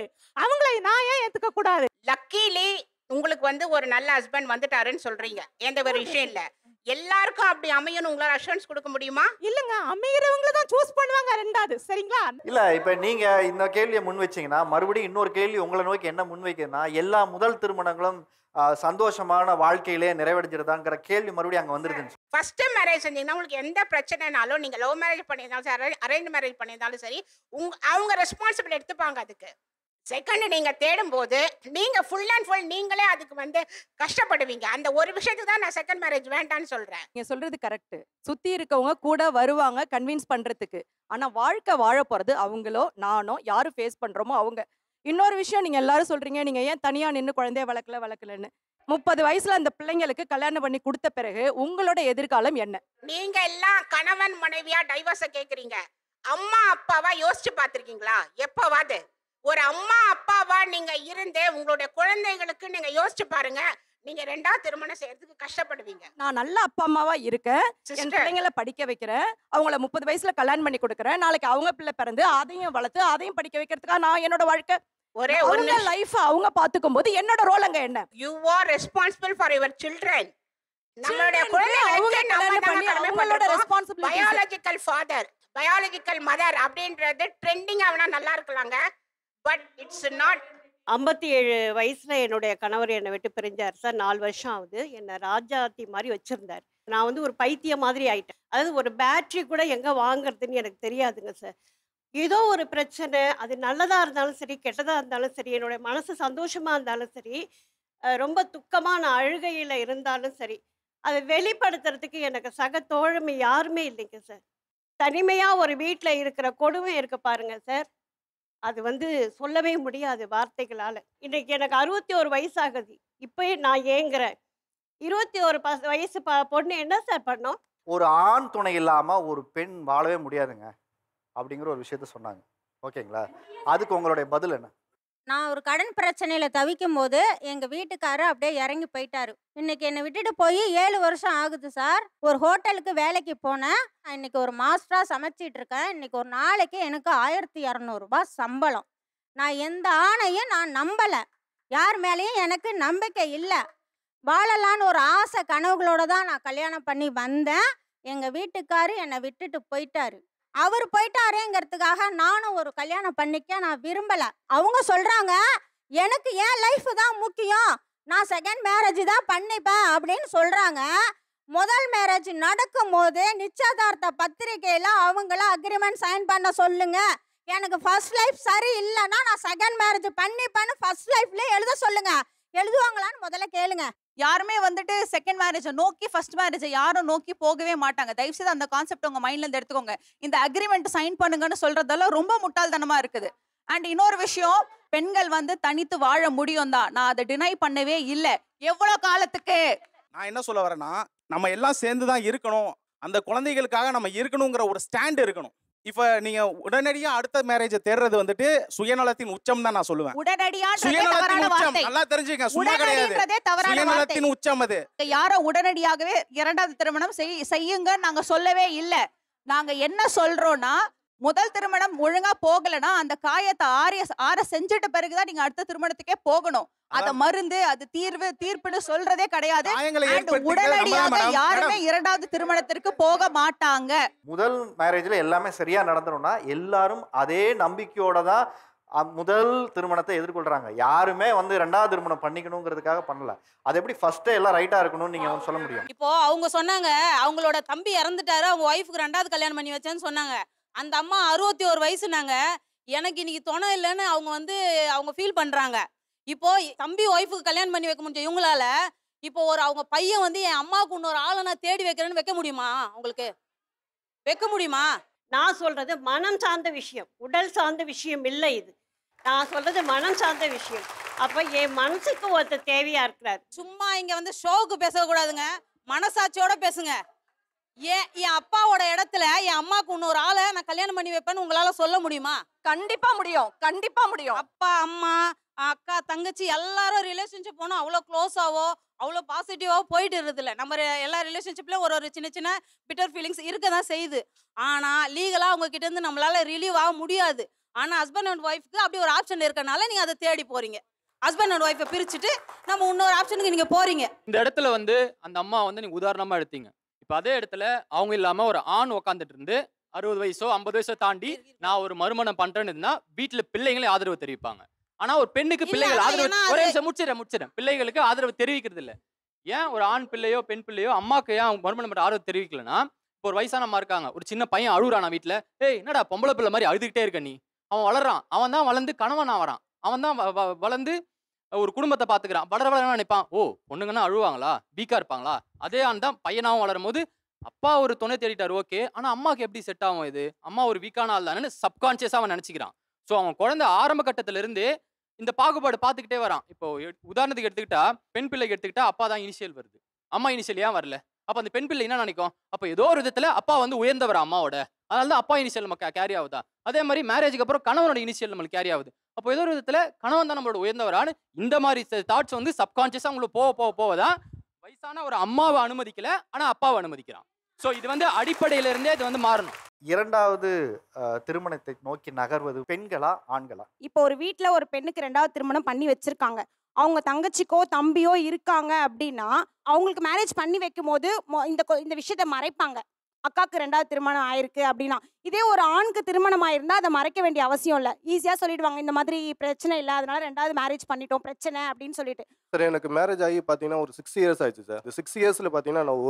அவங்கள நான் ஏன் ஏற்றுக்க கூடாது? லக்கீலி உங்களுக்கு ஒரு நல்ல ஹஸ்பண்ட் வந்துட்டாருன்னு சொல்றீங்க. எந்த ஒரு விஷயம் இல்லை. எல்லாருக்கும் அப்படி அமையணும் உங்களால அஷூரன்ஸ் கொடுக்க முடியுமா? இல்லங்க, அமையறவங்கள தான் சூஸ் பண்ணுவாங்க ரெண்டாவது, சரிங்களா? இல்ல, இப்ப நீங்க இந்த கேள்வியை முன் வச்சீங்கன்னா மறுபடியும் இன்னொரு கேள்வி உங்களை நோக்கி என்ன முன் வைக்கிறதுனா, எல்லா முதல் திருமணங்களும் சந்தோஷமான வாழ்க்கையிலே நிறைவடைஞ்சிருதாங்கிற கேள்வி மறுபடியும் அங்க வந்துருது. ஃபர்ஸ்ட் மேரேஜ் செஞ்சீங்கன்னா உங்களுக்கு எந்த பிரச்சனைனாலும், நீங்க லவ் மேரேஜ் பண்ணியிருந்தாலும் சரி, அரேஞ்ச் மேரேஜ் பண்ணியிருந்தாலும் சரி, அவங்க ரெஸ்பான்சிபிள் எடுத்துப்பாங்க அதுக்கு. செகண்ட் நீங்க தேடும் போது நீங்க ஃபுல் அண்ட் ஃபுல் நீங்களே அதுக்கு கஷ்டப்படுவீங்க. அந்த ஒரு விஷயத்துக்கு தான் நான் செகண்ட் மேரேஜ் வேண்டான்னு சொல்றேன். நீங்க சொல்றது கரெக்ட். சுத்தி இருக்கவங்க கூட வருவாங்க கன்வின்ஸ் பண்றதுக்கு. ஆனா வாழ்க்கை வாழ போறது அவங்களோ நானோ, யாரு ஃபேஸ் பண்றோமோ அவங்க. இன்னொரு விஷயம், நீங்க எல்லாரும் சொல்றீங்க நீங்க ஏன் தனியா நின்று குழந்தைய வளர்க்கலன்னு. 30 வயசுல அந்த பிள்ளைங்களுக்கு கல்யாணம் பண்ணி கொடுத்த பிறகு உங்களோட எதிர்காலம் என்ன? நீங்க எல்லாம் கணவன் மனைவியா டைவர்ஸ கேக்குறீங்க. அம்மா அப்பாவா யோசிச்சு பாத்திருக்கீங்களா? எப்பவாது ஒரு அம்மா அப்பாவா நீங்க இருந்து உங்களுடைய குழந்தைகளுக்கு நீங்க யோசிச்சு பாருங்க. நீங்க ரெண்டாவது திருமணம் செய்யறதுக்கு கஷ்டப்படுவீங்க. நான் நல்ல அப்பா அம்மாவா இருக்கேன், என் பிள்ளைங்களை படிக்க வைக்கிறேன், அவங்கள 30 வயசுல கல்யாணம் பண்ணி கொடுக்குறேன். நாளைக்கு அவங்க பிள்ளை பிறந்து அதையும் வளர்த்து அதையும் படிக்க வைக்கிறதுக்காக நான் என்னோட வாழ்க்கை ஒரே ஒரு லைஃப் அவங்க பாத்துக்கும் போது என்னோட ரோல் அங்க என்ன? You are responsible for your children. நம்மளுடைய குழந்தைகளுக்கு பயாலஜிக்கல் ஃபாதர் பயாலஜிக்கல் மதர் அப்படின்றது ட்ரெண்டிங் ஆகுனா நல்லா இருக்கலாங்க. But it's not. 57 வயசுல என்னுடைய கணவர் என்னை விட்டு பிரிஞ்சார் சார். 4 வருஷம் ஆகுது. என்னை ராஜாத்தி மாதிரி வச்சிருந்தார். நான் வந்து ஒரு பைத்தியம் மாதிரி ஆயிட்டேன். அதாவது ஒரு பேட்டரி கூட எங்கே வாங்குறதுன்னு எனக்கு தெரியாதுங்க சார். ஏதோ ஒரு பிரச்சனை, அது நல்லதாக இருந்தாலும் சரி, கெட்டதாக இருந்தாலும் சரி, என்னுடைய மனசு சந்தோஷமாக இருந்தாலும் சரி, ரொம்ப துக்கமான அழுகையில் இருந்தாலும் சரி, அதை வெளிப்படுத்துறதுக்கு எனக்கு சக தோழமை யாருமே இல்லைங்க சார். தனிமையாக ஒரு வீட்டில் இருக்கிற கொடுமை இருக்கு பாருங்க சார், அது வந்து சொல்லவே முடியாது வார்த்தைகளால். இன்னைக்கு எனக்கு 61 வயசாகுது. இப்போயே நான் ஏங்குறேன். 21 வயசு பொண்ணு என்ன சார் பண்ணோம்? ஒரு ஆண் துணை இல்லாமல் ஒரு பெண் வாழவே முடியாதுங்க அப்படிங்கிற ஒரு விஷயத்த சொன்னாங்க. ஓகேங்களா? அதுக்கு உங்களுடைய பதில் என்ன? நான் ஒரு கடன் பிரச்சனையில் தவிக்கும் போது எங்கள் வீட்டுக்காரர் அப்படியே இறங்கி போயிட்டாரு. இன்னைக்கு என்னை விட்டுட்டு போய் 7 வருஷம் ஆகுது சார். ஒரு ஹோட்டலுக்கு வேலைக்கு போனேன். இன்னைக்கு ஒரு மாஸ்டராக சமைச்சிட்டு இருக்கேன். இன்னைக்கு ஒரு நாளைக்கு எனக்கு 1200 ரூபாய் சம்பளம். நான் எந்த ஆணையும் நான் நம்பலை. யார் மேலேயும் எனக்கு நம்பிக்கை இல்லை. வாழலான்னு ஒரு ஆசை கனவுகளோட தான் நான் கல்யாணம் பண்ணி வந்தேன். எங்கள் வீட்டுக்காரு என்னை விட்டுட்டு போயிட்டாரு. அவர் போயிட்டாரேங்கிறதுக்காக நானும் ஒரு கல்யாணம் பண்ணிக்க நான் விரும்பலை. அவங்க சொல்கிறாங்க எனக்கு என் லைஃப் தான் முக்கியம், நான் செகண்ட் மேரேஜ் தான் பண்ணிப்பேன் அப்படின்னு சொல்கிறாங்க. முதல் மேரேஜ் நடக்கும் போது நிச்சயதார்த்த பத்திரிகையில் அவங்கள அக்ரிமெண்ட் சைன் பண்ண சொல்லுங்க. எனக்கு ஃபர்ஸ்ட் லைஃப் சரி இல்லைன்னா நான் செகண்ட் மேரேஜ் பண்ணிப்பேன்னு ஃபர்ஸ்ட் லைஃப்லேயே எழுத சொல்லுங்க. எழுதுவாங்களான்னு முதல்ல கேளுங்க. யாருமே வந்துட்டு செகண்ட் மேரேஜை நோக்கி ஃபர்ஸ்ட் மேரேஜை யாரும் நோக்கி போகவே மாட்டாங்க. தயவுசெய்து அந்த கான்செப்ட் உங்க மைண்ட்ல இருந்து எடுத்துக்கோங்க. இந்த அக்ரிமெண்ட் சைன் பண்ணுங்கன்னு சொல்றதெல்லாம் ரொம்ப முட்டாள்தனமா இருக்குது. அண்ட் இன்னொரு விஷயம், பெண்கள் வந்து தனித்து வாழ முடியும் தான், நான் அதை டினை பண்ணவே இல்லை. எவ்வளவு காலத்துக்கு? நான் என்ன சொல்ல வரேன்னா, நம்ம எல்லாம் சேர்ந்து தான் இருக்கணும், அந்த குழந்தைகளுக்காக நம்ம இருக்கணுங்கிற ஒரு ஸ்டாண்ட் இருக்கணும். இப்ப நீங்க உடனடியா அடுத்த மேரேஜை தேடுறது வந்துட்டு சுயநலத்தின் உச்சம் தான் நான் சொல்லுவேன். சுயநலத்தின் உச்சம் நல்லா தெரிஞ்சுங்க, சும்மா கிடையாது. சுயநலத்தின் உச்சம் அது. யாரோ உடனடியாகவே இரண்டாவது திருமணம் செய்யுங்க நாங்க சொல்லவே இல்லை. நாங்க என்ன சொல்றோம்னா, முதல் திருமணம் ஒழுங்கா போகலன்னா அந்த காயத்தை ஆற செஞ்சிட்ட பிறகுதான் நீங்க அடுத்த திருமணத்துக்கே போகணும். அத மருந்து, அது தீர்ப்புன்னு சொல்றதே கிடையாது. உடனடியாக யாருமே இரண்டாவது திருமணத்திற்கு போக மாட்டாங்க. முதல் மேரேஜ்ல எல்லாமே சரியா நடந்துரும்னா எல்லாரும் அதே நம்பிக்கையோட தான் முதல் திருமணத்தை எதிர்கொள்றாங்க. யாருமே வந்து ரெண்டாவது திருமணம் பண்ணிக்கணுங்கிறதுக்காக பண்ணல. அது எப்படி ஃபர்ஸ்டே எல்லாம் ரைட்டா இருக்கணும்னு நீங்க சொல்ல முடியும்? இப்போ அவங்க சொன்னாங்க அவங்களோட தம்பி இறந்துட்டாரு, அவங்க ஒய்ஃபுக்கு ரெண்டாவது கல்யாணம் பண்ணி வச்சேன்னு சொன்னாங்க. அந்த அம்மா 61 வயசுனாங்க. எனக்கு இன்னைக்கு துணை இல்லைன்னு அவங்க ஃபீல் பண்றாங்க. இப்போ தம்பி ஒய்ஃபுக்கு கல்யாணம் பண்ணி வைக்க முடியும் இவங்களால. இப்போ அவங்க பையன் என் அம்மாவுக்கு இன்னொரு ஆளை நான் தேடி வைக்கிறேன்னு வைக்க முடியுமா? உங்களுக்கு வைக்க முடியுமா? நான் சொல்றது மனம் சார்ந்த விஷயம், உடல் சார்ந்த விஷயம் இல்லை. இது நான் சொல்றது மனம் சார்ந்த விஷயம். அப்ப என் மனசுக்கு ஒருத்தர் தேவையா இருக்கிறார். சும்மா இங்க ஷோவுக்கு பேசக்கூடாதுங்க, மனசாட்சியோட பேசுங்க. என் அப்பாவோட இடத்துல என் அம்மாவுக்கு இன்னொரு ஆளை நான் கல்யாணம் பண்ணி வைப்பேன்னு உங்களால சொல்ல முடியுமா? கண்டிப்பா முடியும், கண்டிப்பா முடியும். அப்பா, அம்மா, அக்கா, தங்கச்சி எல்லாரும் ரிலேஷன்ஷிப் போனோம் அவ்வளோ க்ளோஸாவோ அவ்வளோ பாசிட்டிவாவோ போயிட்டு இருதில்ல. நம்ம எல்லா ரிலேஷன்ஷிப்லையும் ஒரு சின்ன சின்ன பிட்டர் ஃபீலிங்ஸ் இருக்க தான் செய்யுது. ஆனால் லீகலாக அவங்க கிட்ட இருந்து நம்மளால ரிலீவ் ஆக முடியாது. ஆனால் ஹஸ்பண்ட் அண்ட் ஒய்ஃப்க்கு அப்படி ஒரு ஆப்ஷன் இருக்கனால நீங்கள் அதை தேடி போறீங்க. ஹஸ்பண்ட் அண்ட் ஒய்ஃபை பிரிச்சுட்டு நம்ம இன்னொரு ஆப்ஷனுக்கு நீங்கள் போறீங்க. இந்த இடத்துல அந்த அம்மா நீங்கள் உதாரணமாக எடுத்தீங்க. இப்போ அதே இடத்துல அவங்க இல்லாமல் ஒரு ஆண் உட்காந்துட்டு இருந்து 60 வயசோ 50 வயசோ தாண்டி நான் ஒரு மறுமணம் பண்றேன்னு வீட்டுல பிள்ளைங்களே ஆதரவு தெரிவிப்பாங்க. ஆனா ஒரு பெண்ணுக்கு பிள்ளைகள் ஆதரவு, ஒரே நிமிஷம் முடிச்சிடறேன், பிள்ளைகளுக்கு ஆதரவு தெரிவிக்கிறது இல்லை. ஏன் ஒரு ஆண் பிள்ளையோ பெண் பிள்ளையோ அம்மாக்கு ஏன் மறுமணம் பண்ற ஆதரவு தெரிவிக்கலன்னா, இப்போ ஒரு வயசான அம்மா இருக்காங்க, ஒரு சின்ன பையன் அழுகுறானா வீட்டுல, ஏய் என்னடா பொம்பளை பிள்ளை மாதிரி அழுதுகிட்டே இருக்க நீ, அவன் வளர்றான், அவன் தான் வளர்ந்து கணவன் ஆகிறான், அவன் தான் வளர்ந்து ஒரு குடும்பத்தை பார்த்துக்கிறான், வளர நினைப்பான், ஓ பொண்ணுங்கன்னா அழுவாங்களா, வீக்கா இருப்பாங்களா. அதே ஆண் தான் பையனாவும் வளரும் போது அப்பா ஒரு துணை தேடிட்டாரு, ஓகே, ஆனா அம்மாவுக்கு எப்படி செட் ஆகும், இது அம்மா ஒரு வீக்கான ஆள் தானே சப்கான்சியஸா அவன் நினைச்சுக்கிறான். ஸோ அவன் குழந்தை ஆரம்ப கட்டத்துல இருந்து இந்த பாகுபாடு பார்த்துக்கிட்டே வரான். இப்போ உதாரணத்துக்கு எடுத்துக்கிட்டா, பெண் பிள்ளைக்கு எடுத்துக்கிட்டா அப்பா தான் இனிஷியல் வருது, அம்மா இனிஷியல் ஏன் வரல? அப்ப அந்த பெண் பிள்ளை என்ன நினைக்கும், அப்ப ஏதோ ஒரு விதத்துல அப்பா உயர்ந்தவர் அம்மாவோட, அதனால தான் அப்பா இனிஷியல் நமக்கு கேரி ஆகுதா. அதே மாதிரி மேரேஜுக்கு அப்புறம் கணவனோட இனிஷியல் நம்மளுக்கு கேரி ஆகுது. அப்போ ஏதோ ஒரு விதத்துல கணவன் தான் நம்மளோட உயர்ந்தவரான்னு இந்த மாதிரி தாட்ஸ் சப்கான்சியஸா உங்களுக்கு போவதான் வயசான ஒரு அம்மாவை அனுமதிக்கல, ஆனா அப்பாவை அனுமதிக்கிறான். ஸோ இது அடிப்படையில இருந்தே இது மாறணும். இரண்டாவது திருமணத்தை நோக்கி நகர்வது பெண்களா ஆண்களா? இப்போ ஒரு வீட்டில் ஒரு பெண்ணுக்கு ரெண்டாவது திருமணம் பண்ணி வச்சிருக்காங்க, அவங்க தங்கச்சிக்கோ தம்பியோ இருக்காங்க அப்படின்னா அவங்களுக்கு மேரேஜ் பண்ணி வைக்கும் போது இந்த விஷயத்த மறைப்பாங்க. அக்காவுக்கு 2வது திருமணம் ஆயிருக்கு அப்படின்னா. இதே ஒரு ஆணுக்கு திருமணம் ஆயிருந்தா அதை மறைக்க வேண்டிய அவசியம் இல்லை. ஈஸியாக சொல்லிடுவாங்க, இந்த மாதிரி பிரச்சனை இல்லை, அதனால 2வது மேரேஜ் பண்ணிட்டோம், பிரச்சனை அப்படின்னு சொல்லிட்டு. சார் எனக்கு மேரேஜ் ஆகி பார்த்தீங்கன்னா ஒரு 6 இயர்ஸ் ஆயிடுச்சு சார். இந்த 6 இயர்ஸில் பார்த்தீங்கன்னா நான்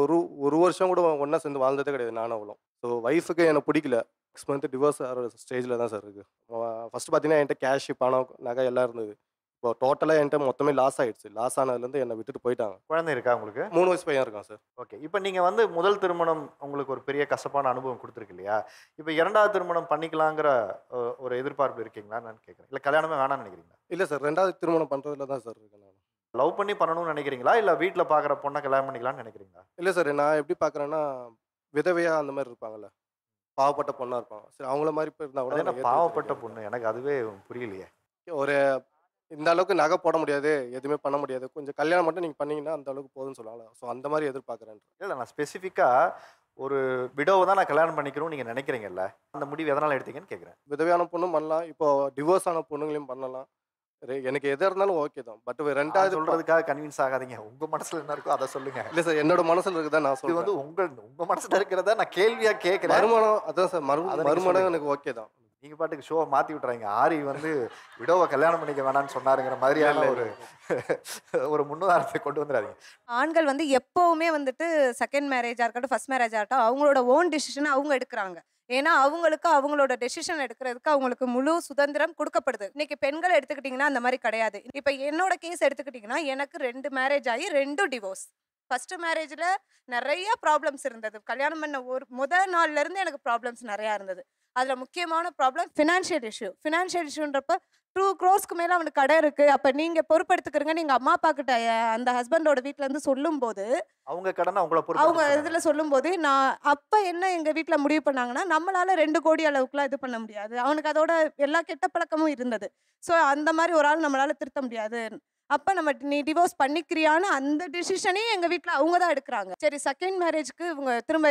ஒரு வருஷம் கூட ஒன்றா சேர்ந்து வாழ்ந்ததே கிடையாது நானும் அவளும். ஸோ ஒய்ஃபுக்கு எனக்கு பிடிக்கல. 6 மந்த் டிவோர்ஸ் ஆகிற ஸ்டேஜில் தான் சார் இருக்குது. ஃபஸ்ட்டு பார்த்தீங்கன்னா என்கிட்ட கேஷ் பணம் நகை எல்லாம் இருந்தது. இப்போ டோட்டலாக என்கிட்ட மொத்தமே லாஸ் ஆகிடுச்சு. லாஸ் ஆனதுலேருந்து என்னை விட்டுட்டு போயிட்டாங்க. குழந்தை இருக்கா உங்களுக்கு? 3 வயசு பையன் இருக்கான் சார். ஓகே. இப்போ நீங்கள் வந்து முதல் திருமணம் உங்களுக்கு ஒரு பெரிய கசப்பான அனுபவம் கொடுத்துருக்கு இல்லையா? இப்போ 2வது திருமணம் பண்ணிக்கலாங்கிற ஒரு எதிர்பார்ப்பு இருக்கீங்களான்னு நான் கேட்குறேன். இல்லை கல்யாணமே வேணாம்னு நினைக்கிறீங்களா? இல்லை சார், 2வது திருமணம் பண்ணுறதுல தான் சார் இருக்கேன் நான். லவ் பண்ணி பண்ணணும்னு நினைக்கிறீங்களா? இல்லை வீட்டில் பார்க்குற பொண்ணை கல்யாணம் பண்ணிக்கலாம்னு நினைக்கிறீங்களா? இல்லை சார், நான் எப்படி பார்க்குறேன்னா விதவையாக அந்த மாதிரி இருப்பாங்கல்ல, பாவப்பட்ட பொண்ணாக இருப்பாங்க. சரி அவங்கள மாதிரி இப்போ இருந்தால் கூட என்ன பாவப்பட்ட பொண்ணு? எனக்கு அதுவே புரியலையே. ஒரு இந்த அளவுக்கு நகை போட முடியாது, எதுவுமே பண்ண முடியாது, கொஞ்சம் கல்யாணம் மட்டும் நீங்கள் பண்ணீங்கன்னா அந்த அளவுக்கு போதும்னு சொல்லுவாங்க. ஸோ அந்த மாதிரி எதிர்பார்க்குறேன். இல்லை நான் ஸ்பெசிஃபிக்காக ஒரு விடோவை தான் நான் கல்யாணம் பண்ணிக்கணும்னு நீங்கள் நினைக்கிறீங்கல்ல, அந்த முடிவு எதனால் எடுத்தீங்கன்னு கேட்குறேன். விதவையான பொண்ணும் பண்ணலாம், இப்போ டிவோர்ஸ் ஆன பொண்ணுங்களையும் பண்ணலாம். எனக்கு எதாக இருந்தாலும் ஓகே தான். பட் 2வது சொல்கிறதுக்காக கன்வின்ஸ் ஆகாதீங்க. உங்கள் மனசில் என்ன இருக்கோ அதை சொல்லுங்கள். இல்லை சார், என்னோட மனசில் இருக்குதா நான் இது சொல்லுவேன். வந்து உங்கள் மனசில் இருக்கிறதா நான் கேள்வியாக கேட்குறேன். மறுமணம் அதான் சார், மறுமணம் எனக்கு ஓகே தான். நீங்கள் பாட்டுக்கு ஷோவை மாற்றி விட்றாங்க. ஆரி வந்து விடோவை கல்யாணம் பண்ணிக்க வேணான்னு சொன்னாருங்கிற மாதிரியான ஒரு முன்னுதாரணத்தை கொண்டு வந்துடாதீங்க. ஆண்கள் வந்து எப்போவுமே வந்துட்டு செகண்ட் மேரேஜாக இருக்கட்டும், ஃபர்ஸ்ட் மேரேஜாக இருக்கட்டும், அவங்களோட ஓன் டிசிஷனை அவங்க எடுக்கிறாங்க. ஏன்னா அவங்களுக்கு அவங்களோட டெசிஷன் எடுக்கிறதுக்கு அவங்களுக்கு முழு சுதந்திரம் கொடுக்கப்படுது. இன்னைக்கு பெண்கள் எடுத்துக்கிட்டிங்கன்னா அந்த மாதிரி கிடையாது. இப்போ என்னோட கேஸ் எடுத்துக்கிட்டிங்கன்னா எனக்கு 2 மேரேஜ் ஆகி 2 டிவோர்ஸ். ஃபர்ஸ்ட் மேரேஜில் நிறைய ப்ராப்ளம்ஸ் இருந்தது. கல்யாணம் பண்ண முதல் நாள்லேருந்து எனக்கு ப்ராப்ளம்ஸ் நிறையா இருந்தது. அதில் முக்கியமான ப்ராப்ளம் ஃபினான்ஷியல் இஷ்யூன்றப்ப 2 crores மேலே அவனுக்கு கடை இருக்குது. அப்போ நீங்கள் பொறுப்பெடுத்துக்கிறீங்க, நீங்கள் அம்மா அப்பா கிட்ட அந்த ஹஸ்பண்டோட வீட்டிலேருந்து சொல்லும்போது அவங்க கடனை அவங்க இதில் சொல்லும்போது நான் அப்போ என்ன எங்கள் வீட்டில் முடிவு பண்ணாங்கன்னா, நம்மளால் 2 கோடி அளவுக்குலாம் இது பண்ண முடியாது. அவனுக்கு அதோட எல்லா கெட்ட பழக்கமும் இருந்தது. ஸோ அந்த மாதிரி ஒரு ஆள் நம்மளால் திருத்த முடியாது. அப்போ நீ டிவோர்ஸ் பண்ணிக்கிறியான்னு அந்த டிசிஷனையும் எங்கள் வீட்டில் அவங்க தான் எடுக்கிறாங்க. சரி, செகண்ட் மேரேஜ்க்கு இவங்க திரும்ப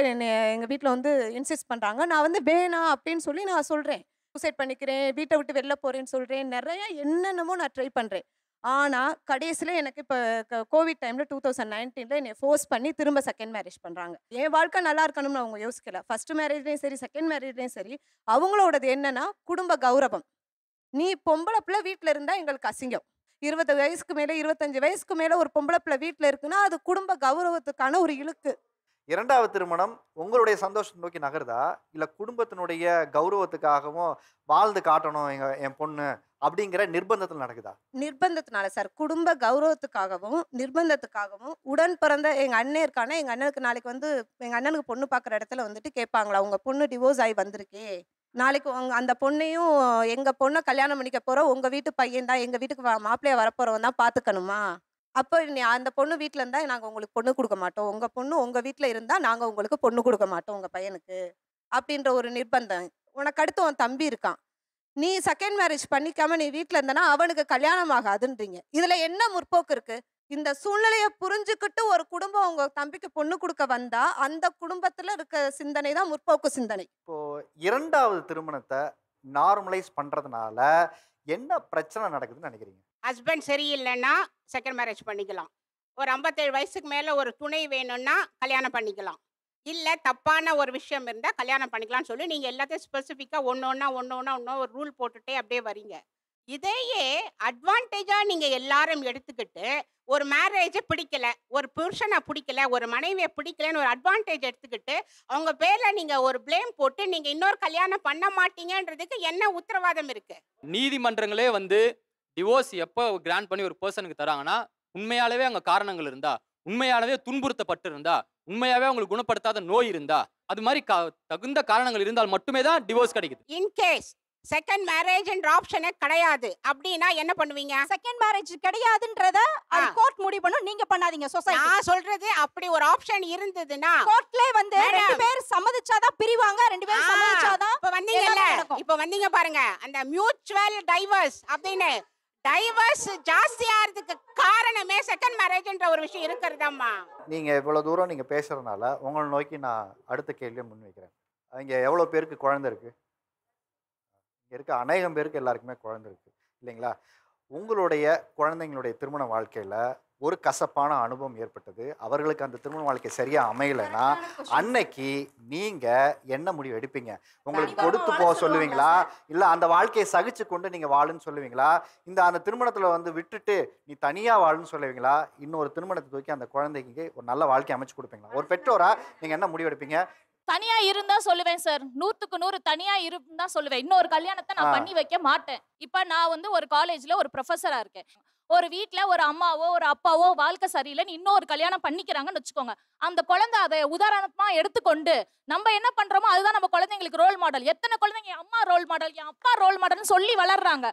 எங்கள் வீட்டில் வந்து இன்சிஸ்ட் பண்ணுறாங்க. நான் வந்து வேணாம் அப்படின்னு சொல்லி நான் சொல்கிறேன். சூசைட் பண்ணிக்கிறேன், வீட்டை விட்டு வெளில போகிறேன்னு சொல்கிறேன், நிறைய என்னென்னமோ நான் ட்ரை பண்ணுறேன். ஆனால் கடைசியில் எனக்கு இப்போ கோவிட் டைமில் 2019 என்னை ஃபோர்ஸ் பண்ணி திரும்ப செகண்ட் மேரேஜ் பண்ணுறாங்க. என் வாழ்க்கை நல்லா இருக்கணும்னு அவங்க யோசிக்கல. ஃபர்ஸ்ட் மேரேஜ்லேயும் சரி, செகண்ட் மேரேஜ்லேயும் சரி, அவங்களோடது என்னன்னா குடும்ப கௌரவம். நீ பொம்பளை பிள்ளை வீட்டில் இருந்தால் எங்களுக்கு அசிங்கம். 20 வயசுக்கு மேலே 25 வயசுக்கு மேலே ஒரு பொம்பளை பிள்ளை வீட்டில் இருக்குன்னா அது குடும்ப கௌரவத்துக்கான ஒரு இழுக்கு. 2வது திருமணம் உங்களுடைய சந்தோஷத்தை நோக்கி நகருதா, இல்லை குடும்பத்தினுடைய கௌரவத்துக்காகவும் வாழ்ந்து காட்டணும் என் பொண்ணு அப்படிங்கிற நிர்பந்தத்தில் நடக்குதா? நிர்பந்தத்தினால சார், குடும்ப கௌரவத்துக்காகவும் நிர்பந்தத்துக்காகவும் உடன் பிறந்த எங்கள் அண்ணன் இருக்கானே, எங்கள் அண்ணனுக்கு நாளைக்கு வந்து எங்கள் அண்ணனுக்கு பொண்ணு பார்க்குற இடத்துல வந்துட்டு கேட்பாங்களா, உங்கள் பொண்ணு டிவோர்ஸ் ஆகி வந்திருக்கே, நாளைக்கு அந்த பொண்ணையும் எங்கள் பொண்ணை கல்யாணம் பண்ணிக்க போகிறோம், உங்கள் வீட்டு பையன் தான் எங்கள் வீட்டுக்கு மாப்பிள்ளைய வரப்போகிறவன் தான் பார்த்துக்கணுமா? அப்போ அந்த பொண்ணு வீட்டில் இருந்தால் நாங்கள் உங்களுக்கு பொண்ணு கொடுக்க மாட்டோம், உங்கள் பொண்ணு உங்கள் வீட்டில் இருந்தால் நாங்கள் உங்களுக்கு பொண்ணு கொடுக்க மாட்டோம் உங்கள் பையனுக்கு அப்படின்ற ஒரு நிர்பந்தம். உனக்கு அடுத்து உன் தம்பி இருக்கான், நீ செகண்ட் மேரேஜ் பண்ணிக்காம நீ வீட்டில் இருந்தனா அவனுக்கு கல்யாணம் ஆகாதுன்றீங்க. இதில் என்ன முற்போக்கு இருக்குது? இந்த சூழ்நிலையை புரிஞ்சுக்கிட்டு ஒரு குடும்பம் உங்க தம்பிக்கு பொண்ணு கொடுக்க வந்தா அந்த குடும்பத்துல இருக்க சிந்தனை தான் முற்போக்கு சிந்தனை. இப்போ 2வது திருமணத்தை நார்மலைஸ் பண்றதுனால என்ன பிரச்சனை நடக்குதுன்னு நினைக்கிறீங்க? ஹஸ்பண்ட் சரியில்லைன்னா செகண்ட் மேரேஜ் பண்ணிக்கலாம். ஒரு 57 வயசுக்கு மேலே ஒரு துணை வேணும்னா கல்யாணம் பண்ணிக்கலாம். இல்லை தப்பான ஒரு விஷயம் இருந்தால் கல்யாணம் பண்ணிக்கலாம்னு சொல்லி நீங்கள் எல்லாத்தையும் ஸ்பெசிஃபிக்காக ஒன்று ஒரு ரூல் போட்டுகிட்டே அப்படியே வரீங்க. இதையே அட்வான்டேஜாக நீங்கள் எல்லாரும் எடுத்துக்கிட்டு ஒரு மேரேஜை பிடிக்கல, ஒரு புருஷனை பிடிக்கல, ஒரு மனைவியை பிடிக்கலன்னு ஒரு அட்வான்டேஜ் எடுத்துக்கிட்டு அவங்க பேரில் நீங்கள் ஒரு ப்ளேம் போட்டு நீங்கள் இன்னொரு கல்யாணம் பண்ண மாட்டீங்கன்றதுக்கு என்ன உத்தரவாதம் இருக்குது? நீதிமன்றங்களே வந்து டிவோர்ஸ் எப்போ கிராண்ட் பண்ணி ஒரு பர்சனுக்கு தராங்கன்னா, உண்மையாலவே அங்கே காரணங்கள் இருந்தா, உண்மையாலவே துன்புறுத்தப்பட்டு இருந்தா, உண்மையாவே அவங்களுக்கு குணப்படுத்தாத நோய் இருந்தா, அது மாதிரி தகுந்த காரணங்கள் இருந்தால் மட்டுமே தான் டிவோர்ஸ் கிடைக்குது. இன்கேஸ் செகண்ட் மேரேஜ்ன்ற ஆப்ஷனே கிடையாது அப்படின்னா என்ன பண்ணுவீங்க? செகண்ட் மேரேஜ் கிடையாதுன்றத கோர்ட் முடிவு பண்ணும், நீங்க பண்ணாதீங்க. சொசைட்டி நான் சொல்றது அப்படி ஒரு ஆப்ஷன் இருந்ததுன்னா கோர்ட்ல வந்து 2 பேர் சம்மதிச்சாதான் பிரிவாங்க, 2 பேர் சம்மதிச்சாதான். இப்ப வந்தீங்க பாருங்க, அந்த மியூச்சுவல் டைவர்ஸ் அப்படின்னு டைவர்ஸ் ஜாஸ்தியாகிறதுக்கு காரணமே செகண்ட் மேரேஜ்ன்ற ஒரு விஷயம் இருக்கிறதாம்மா. நீங்க இவ்வளவு தூரம் நீங்க பேசுறதுனால உங்களை நோக்கி நான் அடுத்த கேள்வியை முன்வைக்கிறேன். இங்க எவ்வளவு பேருக்கு குழந்தை இருக்கு? இங்க இருக்க அநேகம் பேருக்கு எல்லாருக்குமே குழந்தை இருக்கு இல்லைங்களா? உங்களுடைய குழந்தைங்களுடைய திருமண வாழ்க்கையில ஒரு கசப்பான அனுபவம் ஏற்பட்டது, அவர்களுக்கு அந்த திருமண வாழ்க்கை சரியா அமையலைன்னா அன்னைக்கு நீங்க என்ன முடிவு எடுப்பீங்க? உங்களுக்கு கொடுத்து போக சொல்லுவீங்களா, இல்ல அந்த வாழ்க்கையை சகிச்சு கொண்டு நீங்க வாழுன்னு சொல்லுவீங்களா, அந்த திருமணத்துல வந்து விட்டுட்டு நீ தனியா வாழுன்னு சொல்லுவீங்களா, இன்னொரு திருமணத்தை தூக்கி அந்த குழந்தைக்கு ஒரு நல்ல வாழ்க்கை அமைச்சு கொடுப்பீங்களா? ஒரு பெற்றோரா நீங்க என்ன முடிவு எடுப்பீங்க? தனியா இருந்தா சொல்லுவேன் சார், 100க்கு 100 தனியா இருந்தா சொல்லுவேன். இன்னொரு கல்யாணத்தை நான் பண்ணி வைக்க மாட்டேன். இப்ப நான் வந்து ஒரு காலேஜ்ல ஒரு ப்ரொஃபஸரா இருக்கேன். ஒரு வீட்ல ஒரு அம்மாவோ ஒரு அப்பாவோ வாழ்க்கை சரியில்லைன்னு இன்னொரு கல்யாணம் பண்ணிக்கிறாங்கன்னு வச்சுக்கோங்க. அந்த குழந்தை அதை உதாரணமா எடுத்துக்கொண்டு நம்ம என்ன பண்றோமோ அதுதான் நம்ம குழந்தைங்களுக்கு ரோல் மாடல். எத்தனை குழந்தைங்க என் அம்மா ரோல் மாடல், என் அப்பா ரோல் மாடல்னு சொல்லி வளர்றாங்க.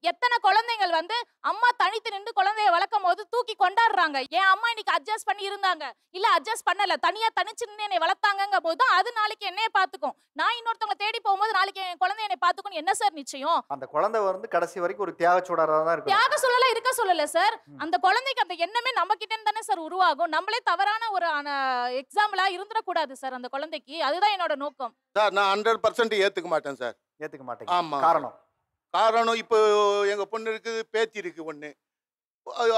எத்தனை குழந்தைகள் வந்து அம்மா தனித்து நின்று குழந்தைய வளர்க்கும் போது தூக்கி கொண்டாடுறாங்க. என் அம்மா இன்னைக்கு அட்ஜஸ்ட் பண்ணி இருந்தாங்க, இல்ல அட்ஜஸ்ட் பண்ணல, தனியா தனிச்சு நின்று என்னை வளர்த்தாங்க போது அது நாளைக்கு என்னைய பாத்துக்கும். நான் இன்னொருத்தவங்க தேடி போகும்போது நாளைக்கு என் குழந்தை என்னை பாத்துக்கும். என்ன சார் நிச்சயம்? அந்த குழந்தை வந்து கடைசி வரைக்கும் ஒரு தியாக சூடரா தான் இருக்கும். தியாக சொல்லல இருக்க சொல்லல சார். அந்த குழந்தைக்கு அந்த எண்ணமே நம்ம கிட்ட இருந்து தானே சார் உருவாகும். நம்மளே தவறான ஒரு எக்ஸாம்பிளா இருந்துட கூடாது சார் அந்த குழந்தைக்கு. அதுதான் என்னோட நோக்கம் சார். நான் 100% ஏத்துக்க மாட்டேன் சார். ஏத்துக்க மாட்டேன். ஆமா. காரணம் இப்போ எங்க பொண்ணு இருக்குது, பேத்தி இருக்கு ஒண்ணு.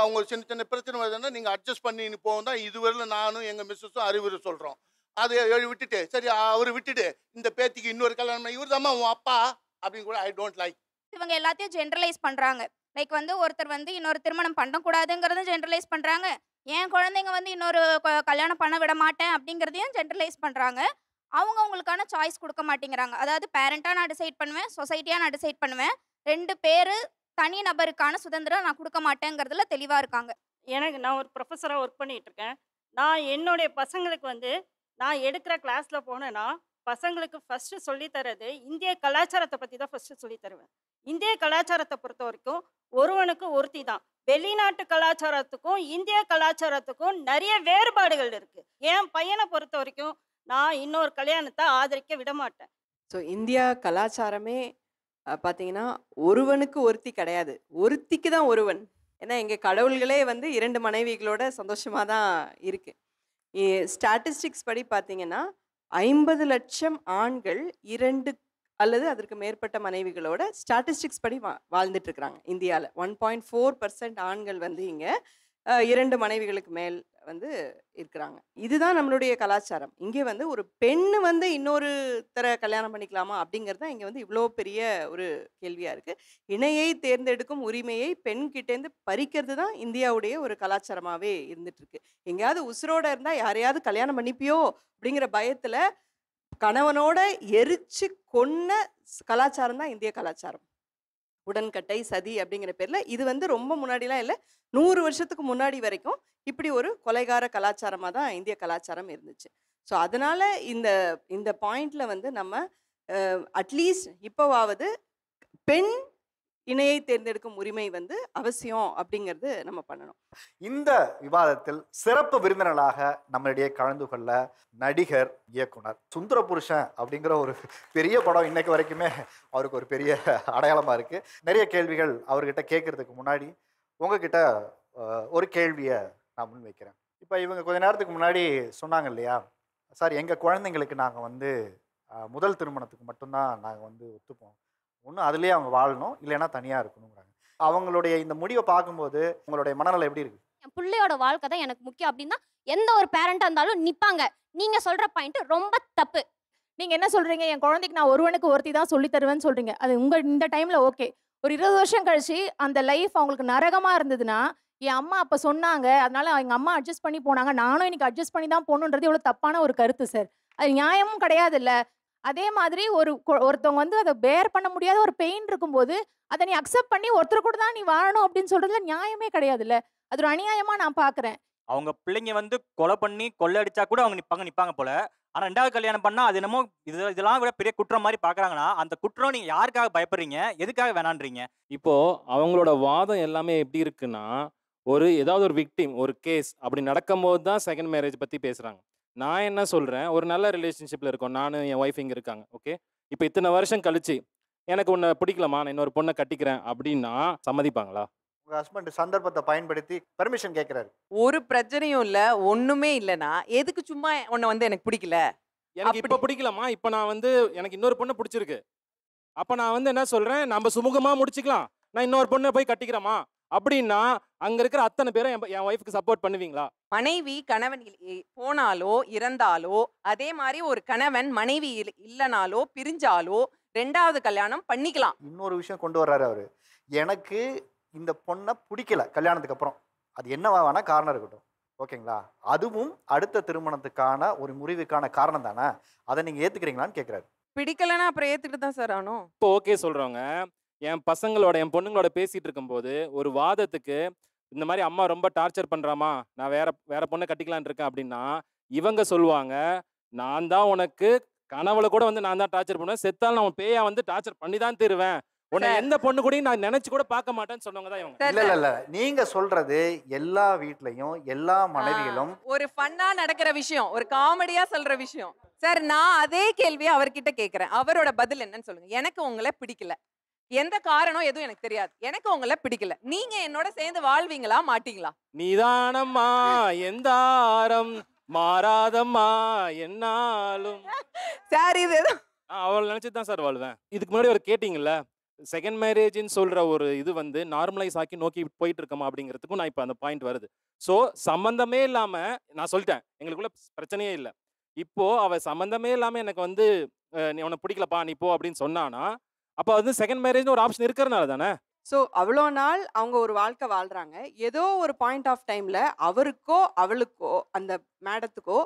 அவங்க சின்ன சின்ன பிரச்சனை வருதுன்னா நீங்க அட்ஜஸ்ட் பண்ணி போகும் தான் இதுவரையிலும் நானும் எங்க மிஸ்ஸஸும் அறிவுரை சொல்றோம். அதை விட்டுட்டு சரி அவரு விட்டுட்டு இந்த பேத்திக்கு இன்னொரு கல்யாணம் இவர் தான் உன் அப்பா அப்படின்னு கூட ஐ டோன்ட் லைக். இவங்க எல்லாத்தையும் ஜென்ரலைஸ் பண்றாங்க. லைக் வந்து ஒருத்தர் வந்து இன்னொரு திருமணம் பண்ணக்கூடாதுங்கிறத ஜென்ரலைஸ் பண்றாங்க. என் குழந்தைங்க வந்து இன்னொரு கல்யாணம் பண்ண விட மாட்டேன் அப்படிங்கிறதையும் ஜென்ரலைஸ் பண்றாங்க. அவங்களுக்கான சாய்ஸ் கொடுக்க மாட்டேங்கிறாங்க. அதாவது பேரண்டா நான் டிசைட் பண்ணுவேன், சொசைட்டியா நான் டிசைட் பண்ணுவேன். 2 பேரு தனி நபருக்கான சுதந்திரம் நான் கொடுக்க மாட்டேங்கிறதுல தெளிவா இருக்காங்க. நான் ஒரு ப்ரொஃபஸரா ஒர்க் பண்ணிட்டு இருக்கேன். நான் என்னுடைய பசங்களுக்கு வந்து நான் எடுக்கிற கிளாஸ்ல போனேன்னா பசங்களுக்கு ஃபர்ஸ்ட் சொல்லித்தரது இந்திய கலாச்சாரத்தை பத்தி தான் ஃபர்ஸ்ட் சொல்லி தருவேன். இந்திய கலாச்சாரத்தை பொறுத்த வரைக்கும் ஒருவனுக்கு ஒருத்தி தான். வெளிநாட்டு கலாச்சாரத்துக்கும் இந்திய கலாச்சாரத்துக்கும் நிறைய வேறுபாடுகள் இருக்கு. என் பையனை பொறுத்த வரைக்கும் நான் இன்னொரு கல்யாணத்தை ஆதரிக்க விட மாட்டேன். ஸோ இந்தியா கலாச்சாரமே பார்த்தீங்கன்னா ஒருவனுக்கு ஒருத்தி கிடையாது, ஒருத்திக்கு தான் ஒருவன். ஏன்னா எங்கள் கடவுள்களே வந்து 2 மனைவிகளோட சந்தோஷமாக தான் இருக்கு. ஸ்டாட்டிஸ்டிக்ஸ் படி பார்த்தீங்கன்னா 50 லட்சம் ஆண்கள் 2 அல்லது அதற்கு மேற்பட்ட மனைவிகளோட ஸ்டாட்டிஸ்டிக்ஸ் படி வாழ்ந்துட்டு இருக்கிறாங்க இந்தியாவில். 1.4% ஆண்கள் வந்து இங்கே 2 மனைவிகளுக்கு மேல் வந்து இருக்கிறாங்க. இதுதான் நம்மளுடைய கலாச்சாரம். இங்கே வந்து ஒரு பெண்ணு வந்து இன்னொரு கல்யாணம் பண்ணிக்கலாமா அப்படிங்கிறது தான் இங்கே வந்து இவ்வளோ பெரிய ஒரு கேள்வியாக இருக்குது. இணையை தேர்ந்தெடுக்கும் உரிமையை பெண் கிட்டேருந்து பறிக்கிறது தான் இந்தியாவுடைய ஒரு கலாச்சாரமாகவே இருந்துட்டு இருக்கு. எங்கேயாவது உசுரோட இருந்தால் யாரையாவது கல்யாணம் பண்ணிப்பியோ அப்படிங்கிற பயத்தில் கணவனோட எரிச்சு கொன்ன கலாச்சாரம் தான் இந்திய கலாச்சாரம். உடன்கட்டை சதி அப்படிங்கிற பேரில் இது வந்து ரொம்ப முன்னாடிலாம் இல்லை, 100 வருஷத்துக்கு முன்னாடி வரைக்கும் இப்படி ஒரு கொலைகார கலாச்சாரமாக தான் இந்திய கலாச்சாரம் இருந்துச்சு. ஸோ அதனால் இந்த பாயிண்டில் வந்து நம்ம அட்லீஸ்ட் இப்போவாவது பெண் இணையை தேர்ந்தெடுக்கும் உரிமை வந்து அவசியம் அப்படிங்கிறது நம்ம பண்ணணும். இந்த விவாதத்தில் சிறப்பு விருந்தினராக நம்மளிடையே கலந்து கொள்ள நடிகர் இயக்குனர் சுந்தர புருஷன் அப்படிங்கிற ஒரு பெரிய படம் இன்னைக்கு வரைக்குமே அவருக்கு ஒரு பெரிய அடையாளமாக இருக்குது. நிறைய கேள்விகள் அவர்கிட்ட கேட்கறதுக்கு முன்னாடி உங்ககிட்ட ஒரு கேள்வியை நான் முன் வைக்கிறேன். இப்போ இவங்க கொஞ்ச நேரத்துக்கு முன்னாடி சொன்னாங்க இல்லையா, சார் எங்கள் குழந்தைங்களுக்கு நாங்கள் வந்து முதல் திருமணத்துக்கு மட்டும்தான் நாங்கள் வந்து ஒத்துப்போம், ஒன்று அதுலேயே அவங்க வாழணும் இல்லைன்னா தனியாக இருக்கணுங்கிறாங்க. அவங்களுடைய இந்த முடிவை பார்க்கும்போது உங்களுடைய மனநிலை எப்படி இருக்கு? என் பிள்ளையோட வாழ்க்கை தான் எனக்கு முக்கியம் அப்படின்னா எந்த ஒரு பேரண்டா இருந்தாலும் நிப்பாங்க. நீங்க சொல்ற பாயிண்ட் ரொம்ப தப்பு. நீங்க என்ன சொல்றீங்க, என் குழந்தைக்கு நான் ஒருவனுக்கு ஒருத்தி தான் சொல்லி தருவேன்னு சொல்றீங்க. அது இந்த டைம்ல ஓகே. ஒரு 20 வருஷம் கழிச்சு அந்த லைஃப் அவங்களுக்கு நரகமா இருந்ததுன்னா, என் அம்மா அப்ப சொன்னாங்க அதனால எங்க அம்மா அட்ஜஸ்ட் பண்ணி போனாங்க, நானும் இன்னைக்கு அட்ஜஸ்ட் பண்ணி தான் போகணுன்றது எவ்வளவு தப்பான ஒரு கருத்து சார். அது நியாயமும் கிடையாது இல்ல. அதே மாதிரி ஒருத்தவங்க வந்து அதை பேர் பண்ண முடியாத ஒரு பெயின் இருக்கும்போது அதை நீ அக்செப்ட் பண்ணி ஒருத்தர் கூட தான் நீ வாழணும் அப்படின்னு சொல்றதுல நியாயமே கிடையாது இல்ல. அது ஒரு அநியாயமா நான் பாக்குறேன். அவங்க பிள்ளைங்க வந்து கொலை பண்ணி கொள்ளடிச்சா கூட அவங்க நிப்பாங்க போல. ஆனா 2வது கல்யாணம் பண்ணா அது என்னமோ இதெல்லாம் விட பெரிய குற்றம் மாதிரி பாக்குறாங்கன்னா அந்த குற்றம் நீங்க யாருக்காக பயப்படுறீங்க, எதுக்காக வேணான்றீங்க? இப்போ அவங்களோட வாதம் எல்லாமே எப்படி இருக்குன்னா, ஏதாவது ஒரு விக்டிம் ஒரு கேஸ் அப்படி நடக்கும்போது தான் செகண்ட் மேரேஜ் பத்தி பேசுறாங்க. நான் என்ன சொல்றேன், ஒரு நல்ல ரிலேஷன்ஷிப்ல இருக்கோம், நானும் என் ஒய்ஃப் இங்க இருக்காங்க, ஓகே. இப்போ இத்தனை வருஷம் கழிச்சு எனக்கு உன்னை பிடிக்கலாமா, நான் இன்னொரு பொண்ணை கட்டிக்கிறேன் அப்படின்னா சம்மதிப்பாங்களா? உங்க ஹஸ்பண்ட் சந்தர்ப்பத்தை பயன்படுத்தி பெர்மிஷன் கேட்கிறாரு. ஒரு பிரச்சனையும் இல்ல, ஒண்ணுமே இல்லைன்னா எதுக்கு சும்மா உன்னை வந்து எனக்கு பிடிக்கல, எனக்கு இப்ப பிடிக்கலாமா, இப்ப நான் வந்து எனக்கு இன்னொரு பொண்ணை பிடிச்சிருக்கு, அப்ப நான் வந்து என்ன சொல்றேன், நம்ம சுமூகமா முடிச்சுக்கலாம், நான் இன்னொரு பொண்ணை போய் கட்டிக்கிறேமா அப்படின்னா அங்க இருக்கிற அத்தனை பேரும் என் ஒய்ஃப்க்கு சப்போர்ட் பண்ணுவீங்களா? மனைவி கணவன் போனாலோ இறந்தாலோ, அதே மாதிரி ஒரு கணவன் மனைவி இல்லைனாலோ பிரிஞ்சாலோ 2வது கல்யாணம் பண்ணிக்கலாம். இன்னொரு விஷயம் கொண்டு வர்றாரு அவரு. எனக்கு இந்த பொண்ணை பிடிக்கல கல்யாணத்துக்கு அப்புறம், அது என்னவா வேணா காரணம் இருக்கட்டும், ஓகேங்களா? அதுவும் அடுத்த திருமணத்துக்கான ஒரு முறிவுக்கான காரணம் தானே, அதை நீங்க ஏத்துக்கிறீங்களான்னு கேட்குறாரு. பிடிக்கலன்னா அப்புறம் ஏத்துக்கிட்டு தான் சார் ஆனும். இப்போ ஓகே சொல்றவங்க என் பசங்களோட என் பொண்ணுங்களோட பேசிட்டு இருக்கும்போது ஒரு வாதத்துக்கு இந்த மாதிரி அம்மா ரொம்ப டார்ச்சர் பண்றாமா, நான் வேற பொண்ணை கட்டிக்கலான் இருக்கேன் அப்படின்னா இவங்க சொல்லுவாங்க, நான் தான் உனக்கு கனவுல கூட வந்து நான் தான் டார்ச்சர் பண்ணுவேன், செத்தாலும் நான் பேயா வந்து டார்ச்சர் பண்ணி தான் தருவேன், உன்னை எந்த பொண்ணு கூடயும் நான் நினைச்சு கூட பார்க்க மாட்டேன்னு சொன்னவங்க தான் இவங்க. இல்ல இல்ல இல்ல, நீங்க சொல்றது எல்லா வீட்லயும் எல்லா மனைவிகளும் ஒரு ஃபன்னா நடக்கிற விஷயம், ஒரு காமெடியா சொல்ற விஷயம். சார் நான் அதே கேள்வியை அவர்கிட்ட கேட்கிறேன், அவரோட பதில் என்னன்னு சொல்லுங்க. எனக்கு உங்களை பிடிக்கல, எந்த காரணம் எதுவும் எனக்கு தெரியாது, எனக்கு உங்களை பிடிக்கல, நீங்க என்னோட சேர்ந்து வாழ்வீங்களா மாட்டீங்களா? நீதானம்மா எந்த ஆரம் மாறாதம்மா என்னாலும். சார் இது அவள் நினைச்சு தான் சார் வாழ்வேன். இதுக்கு முன்னாடி ஒரு கேட்டிங்கல்ல, செகண்ட் மேரேஜ்னு சொல்ற ஒரு இது வந்து நார்மலைஸ் ஆக்கி நோக்கி போயிட்டு இருக்கோமா அப்படிங்கிறதுக்கும் நான் இப்போ அந்த பாயிண்ட் வருது. ஸோ சம்மந்தமே இல்லாம நான் சொல்லிட்டேன் எங்களுக்குள்ள பிரச்சனையே இல்லை. இப்போ அவ சம்மந்தமே இல்லாம எனக்கு வந்து நீ உனக்கு பிடிக்கலப்பா நீ போ அப்படின்னு சொன்னானா அப்போ வந்து செகண்ட் மேரேஜ்னு ஒரு ஆப்ஷன் இருக்கிறனால தானே. ஸோ அவ்வளோ நாள் அவங்க ஒரு வாழ்க்கை வாழ்கிறாங்க, ஏதோ ஒரு பாயிண்ட் ஆஃப் டைமில் அவருக்கோ அவளுக்கோ அந்த மேடத்துக்கோ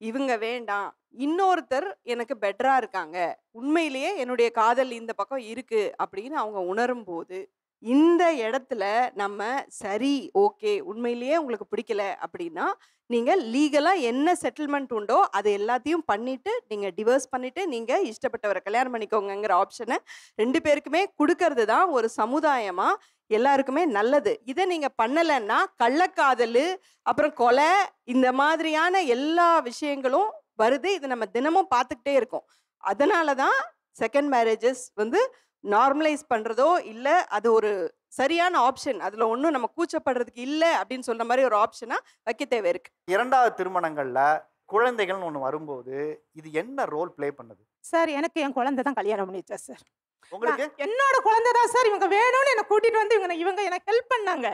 இவங்க வேண்டாம், இன்னொருத்தர் எனக்கு பெட்டராக இருக்காங்க, உண்மையிலேயே என்னுடைய காதல் இந்த பக்கம் இருக்குது அப்படின்னு அவங்க உணரும் போது இந்த இடத்துல நம்ம சரி ஓகே உண்மையிலேயே உங்களுக்கு பிடிக்கல அப்படின்னா நீங்கள் லீகலாக என்ன செட்டில்மெண்ட் உண்டோ அது எல்லாத்தையும் பண்ணிவிட்டு நீங்கள் டிவோர்ஸ் பண்ணிவிட்டு நீங்கள் இஷ்டப்பட்டவரை கல்யாணம் பண்ணிக்கோங்கிற ஆப்ஷனை 2 பேருக்குமே கொடுக்கறது தான் ஒரு சமுதாயமாக எல்லாருக்குமே நல்லது. இதை நீங்கள் பண்ணலைன்னா கள்ளக்காதல் அப்புறம் கொலை இந்த மாதிரியான எல்லா விஷயங்களும் வருது. இது நம்ம தினமும் பார்த்துக்கிட்டே இருக்கோம். அதனால தான் செகண்ட் மேரேஜஸ் வந்து நார்மலைஸ் பண்ணுறதோ இல்லை அது ஒரு சரியான ஆப்ஷன், அதில் ஒன்றும் நம்ம கூச்சப்படுறதுக்கு இல்லை அப்படின்னு சொல்கிற மாதிரி ஒரு ஆப்ஷனாக வைக்க தேவை இருக்கு. 2வது திருமணங்களில் குழந்தைகள்னு ஒன்று வரும்போது இது என்ன ரோல் ப்ளே பண்ணுது? சார் எனக்கு என் குழந்தை தான் கல்யாணம் பண்ணிச்சா சார். உங்களுக்கு என்னோட குழந்தை தான் சார். இவங்க வேணும்னு என்னை கூட்டிட்டு வந்து இவங்க எனக்கு ஹெல்ப் பண்ணாங்க.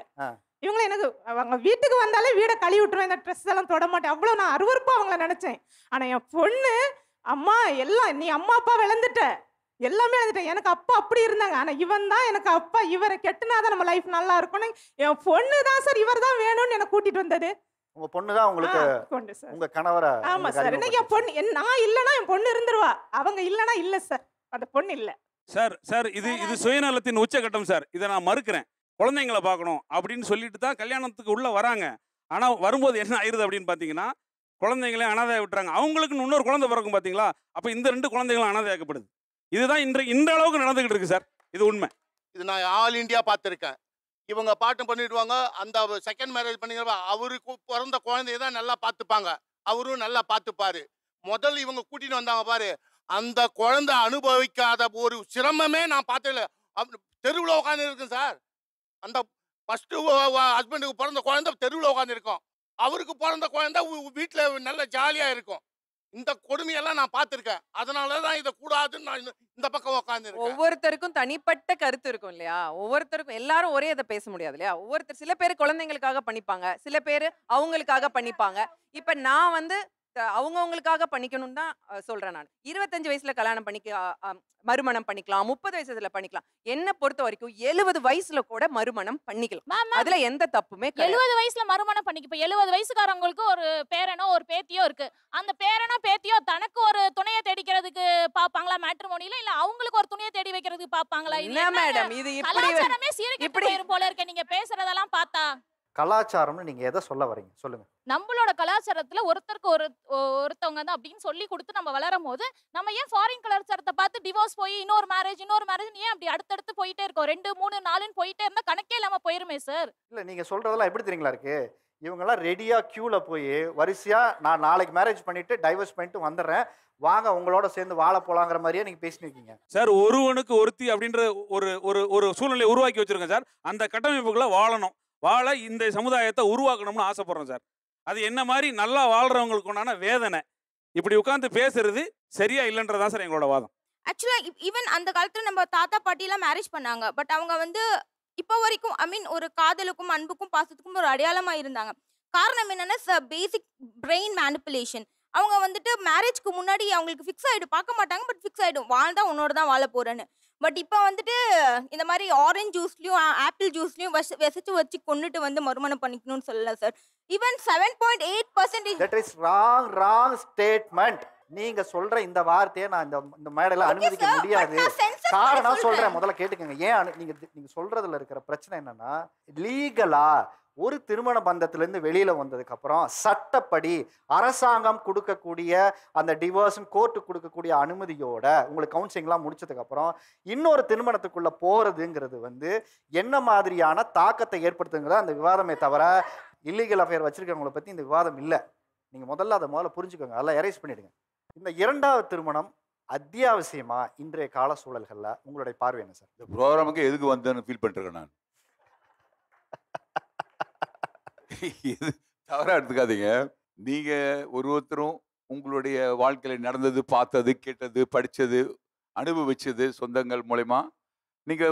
இவங்களை எனக்கு அவங்க வீட்டுக்கு வந்தாலே வீடை கழுவி விட்டுருவேன், இந்த ட்ரெஸ் எல்லாம் தொட மாட்டேன், அவ்வளோ நான் அருவருப்பா அவங்கள நினைச்சேன். ஆனால் என் பொண்ணு அம்மா எல்லாம் நீ அம்மா அப்பா விளந்துட்ட எல்லாமே எழுதிட்டேன், எனக்கு அப்பா அப்படி இருந்தாங்க, ஆனால் இவன் தான் எனக்கு அப்பா, இவரை கெட்டுனாதான் நம்ம லைஃப் நல்லா இருக்கணும். என் பொண்ணு தான் சார் இவர் தான் வேணும்னு என்னை கூட்டிட்டு வந்தது. உங்க பொண்ணு தான் உங்களுக்கு உங்க கணவரை? ஆமா சார். இன்னைக்கு என் பொண்ணு நான் இல்லைன்னா என் பொண்ணு இருந்துருவா, அவங்க இல்லைன்னா இல்லை சார், அந்த பொண்ணு இல்லை சார். சார் இது சுயநலத்தின் உச்சகட்டம் சார், இதை நான் மறுக்கிறேன். குழந்தைங்களை பார்க்கணும் அப்படின்னு சொல்லிட்டு தான் கல்யாணத்துக்கு உள்ள வராங்க. ஆனால் வரும்போது என்ன ஆயிடுது அப்படின்னு பார்த்தீங்கன்னா குழந்தைங்களே அனாதையாக விட்டுறாங்க. அவங்களுக்குன்னு இன்னொரு குழந்தை பிறக்கும் பார்த்தீங்களா, அப்போ இந்த 2 குழந்தைகளும் அனாதையாக்கப்படுது. இதுதான் இந்த அளவுக்கு நடந்துகிட்டு இருக்கு சார், இது உண்மை. இது நான் ஆல் இந்தியா பார்த்துருக்கேன். இவங்க பாட்டு பண்ணிடுவாங்க, அந்த செகண்ட் மேரேஜ் பண்ணிக்கிறப்ப அவருக்கு பிறந்த குழந்தைய தான் நல்லா பார்த்துப்பாங்க, அவரும் நல்லா பார்த்துப்பாரு. முதல்ல இவங்க கூட்டிட்டு வந்தாங்க பாரு, அந்த குழந்தை அனுபவிக்காத ஒரு சிரமமே நான் பார்த்ததில்ல. தெருவில் உட்காந்து இருக்கேன் சார். அந்த ஃபர்ஸ்ட் ஹஸ்பண்டுக்கு பிறந்த குழந்தை தெருவில் உட்காந்து இருக்கும், அவருக்கு பிறந்த குழந்தை வீட்டில் நல்ல ஜாலியாக இருக்கும். இந்த கொடுமையெல்லாம் நான் பார்த்துருக்கேன். அதனால தான் இதை கூடாதுன்னு நான் இந்த பக்கம் உட்காந்துருக்கேன். ஒவ்வொருத்தருக்கும் தனிப்பட்ட கருத்து இருக்கும் இல்லையா, ஒவ்வொருத்தருக்கும் எல்லாரும் ஒரே இதை பேச முடியாது இல்லையா. சில பேர் குழந்தைங்களுக்காக பண்ணிப்பாங்க, சில பேர் அவங்களுக்காக பண்ணிப்பாங்க. இப்போ நான் வந்து அவங்கவுங்களுக்காக பண்ணிக்கணும்னு தான் சொல்றேன். நான் 25 வயசுல கல்யாணம் மறுமணம் பண்ணிக்கலாம், 30 வயசுல பண்ணிக்கலாம். என்ன பொறுத்த வரைக்கும் 70 வயசுல கூட மறுமணம் பண்ணிக்கலாம், அதுல எந்த தப்புமே கிடையாது. 70 வயசுல மறுமணம் பண்ணிக்க. இப்ப 70 வயசுக்காரங்களுக்கு ஒரு பேரனோ ஒரு பேத்தியோ இருக்கு, அந்த பேரனோ பேத்தியோ தனக்கு ஒரு துணையை தேடிக்கிறதுக்கு பாப்பாங்களா மேட்ரிமோனில, இல்ல அவங்களுக்கு ஒரு துணையை தேடி வைக்கிறதுக்கு பாப்பாங்களா? என்ன மேடம் இது கலாச்சாரமே சீரழிந்து போயிரும் போல இருக்கு நீங்க பேசுறதெல்லாம் பார்த்தா. கலாச்சாரம்னு நீங்க எதை சொல்ல வரீங்க சொல்லுங்க. நம்மளோட கலாச்சாரத்துல ஒருத்தருக்கு ஒருத்தவங்க தான் அப்படின்னு சொல்லி கொடுத்து நம்ம வளரும் போது நம்ம ஏன் ஃபாரின் கலாச்சாரத்தை பார்த்து டிவோர்ஸ் போய் இன்னொரு மேரேஜ் ஏன் அப்படி அடுத்தடுத்து போயிட்டே இருக்கோம்? 2 3 4 போயிட்டே இருந்தா கணக்கே இல்லாம போயிருமே சார். இல்ல நீங்க சொல்றதெல்லாம் எப்படி தெரியுங்களா இருக்கு, இவங்கெல்லாம் ரெடியா கியூல போய் வரிசையா நான் நாளைக்கு மேரேஜ் பண்ணிட்டு டைவர்ஸ் பண்ணிட்டு வந்துடுறேன், வாங்க உங்களோட சேர்ந்து வாழ போலாங்கிற மாதிரியே நீங்க பேசினிருக்கீங்க சார். ஒருவனுக்கு ஒருத்தி அப்படின்ற ஒரு சூழ்நிலையை உருவாக்கி வச்சிருக்கேன் சார். அந்த கட்டமைப்புகளை வாழ இந்த சமுதாயத்தை உருவாக்கணும்னு ஆசைப்படுறோம் சார். அது என்ன மாதிரி நல்லா வாழ்றவங்களுக்கு உண்டான வேதனை. இப்படி உட்காந்து பேசுறது சரியா இல்லைன்றதான் சார் எங்களோட வாதம். ஆக்சுவலா ஈவன் அந்த காலத்துல நம்ம தாத்தா பாட்டி எல்லாம் மேரேஜ் பண்ணாங்க, பட் அவங்க வந்து இப்போ வரைக்கும் ஐ மீன் ஒரு காதலுக்கும் அன்புக்கும் பாசத்துக்கும் ஒரு அடையாளமா இருந்தாங்க. காரணம் என்னன்னா பேசிக் பிரெயின் மேனிப்புலேஷன். அவங்க வந்துட்டு மேரேஜ்க்கு முன்னாடி அவங்களுக்கு ஃபிக்ஸ் ஆயிடும், பார்க்க மாட்டாங்க, பட் ஃபிக்ஸ் ஆயிடும் வாழ்ந்தா உன்னோட தான் வாழ போறேன்னு. பட் இப்போ வந்துட்டு இந்த மாதிரி ஆரஞ்சு ஜூஸ்லயும் ஆப்பிள் ஜூஸ்லயும் விசச்சு வச்சு கொண்டுட்டு வந்து மறுமணம் பண்ணிக்கணும்னு சொல்லல sir. Even 7.8% that is wrong statement. நீங்க சொல்ற இந்த வார்த்தையை நான் இந்த மேடையில அனுமதிக்க முடியாது. காரணம் சொல்றேன், முதல்ல கேட்டுக்கங்க. ஏன் நீங்க சொல்றதுல இருக்கிற பிரச்சனை என்னன்னா, லீகலா ஒரு திருமண பந்தத்திலிருந்து வெளியில வந்ததுக்கு அப்புறம் சட்டப்படி அரசாங்கம் கொடுக்கக்கூடிய அந்த டிவோர்ஸ் கோர்ட்டு கொடுக்கக்கூடிய அனுமதியோட உங்களுக்கு கவுன்சிலிங்லாம் முடிச்சதுக்கு அப்புறம் இன்னொரு திருமணத்துக்குள்ள போறதுங்கிறது வந்து என்ன மாதிரியான தாக்கத்தை ஏற்படுத்துங்கிறத அந்த விவாதமே தவிர இல்லீகல் அஃபேர் வச்சிருக்கவங்களை பத்தி இந்த விவாதம் இல்லை. நீங்க முதல்ல புரிஞ்சுக்கோங்க, அதெல்லாம் எரேஸ் பண்ணிடுங்க. இந்த இரண்டாவது திருமணம் அத்தியாவசியமா இன்றைய கால சூழல்கள்ல உங்களுடைய பார்வை என்ன சார்? இந்த ப்ரோக்ராமுக்கு எதுக்கு வந்தேன்னு ஃபீல் பண்ணிருக்கேன் நான். இது தவறா எடுத்துக்காதீங்க. நீங்க ஒருத்தரும் உங்களுடைய வாழ்க்கையில நடந்தது, பார்த்தது, கேட்டது, படிச்சது, அனுபவிச்சது சொந்தங்கள் மூலமா நீங்க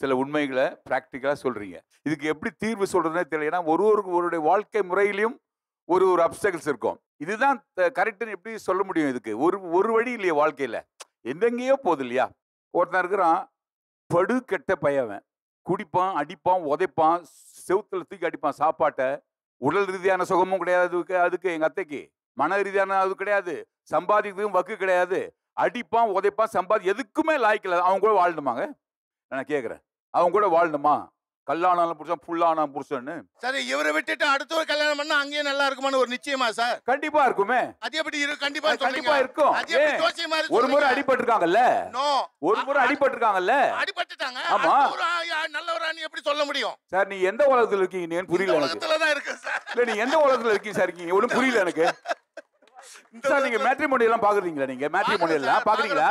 சில உண்மைகளை ப்ராக்டிக்கலா சொல்றீங்க. இதுக்கு எப்படி தீர்வு சொல்றதுனே தெரியல. ஏன்னா ஒருவருடைய வாழ்க்கை முறையிலையும் ஒரு அப்டக்கிள்ஸ் இருக்கும். இதுதான் கரெக்டுன்னு எப்படி சொல்ல முடியும்? இதுக்கு ஒரு வழி இல்லையா வாழ்க்கையில, எங்கெங்கேயோ போகுது இல்லையா? ஒருத்தன் இருக்கிறான், படு கெட்ட பையவன், குடிப்பான், அடிப்பான், உதைப்பான், செவுத்துல தூக்கி அடிப்பான் சாப்பாட்டை. உடல் ரீதியான சுகமும் கிடையாது அதுக்கு, எங்க அத்தைக்கு மன ரீதியான அது கிடையாது, சம்பாதிக்கிறதுக்கும் வக்கு கிடையாது. அடிப்பான், உதைப்பான், எதுக்குமே லாய்க்கல. அவங்க கூட வாழணுமாங்க? நான் கேட்குறேன், அவங்க கூட வாழணுமா? கல்லானாலும் புருஷன், புல்லானாலும் புருஷன்னு. சரி, இவரை விட்டுட்டு அடுத்த ஒரு கல்யாணம் பண்ணா அங்கேயே நல்லா இருக்குமான்னு ஒரு நிச்சயமா சார்? கண்டிப்பா இருக்குமே. அது எப்படி கண்டிப்பா இருக்கும். ஒரு முறை அடிபட்டிருக்காங்கல்ல, ஒரு முறை அடிபட்டிருக்காங்கல்ல, அடிபட்டுட்டாங்க. ஆமா, நல்லவரான்னு எப்படி சொல்ல முடியும் சார்? நீ எந்த உலகத்துல இருக்கீங்க புரியல எனக்கு. இல்ல, நீ எந்த உலகத்துல இருக்கீங்க சார்? இருக்கீங்க ஒன்றும் புரியல எனக்கு சார். நீங்க மேட்ரிமோனி எல்லாம் பாக்குறீங்களா? நீங்க மேட்ரிமோனி எல்லாம் பாக்குறீங்களா?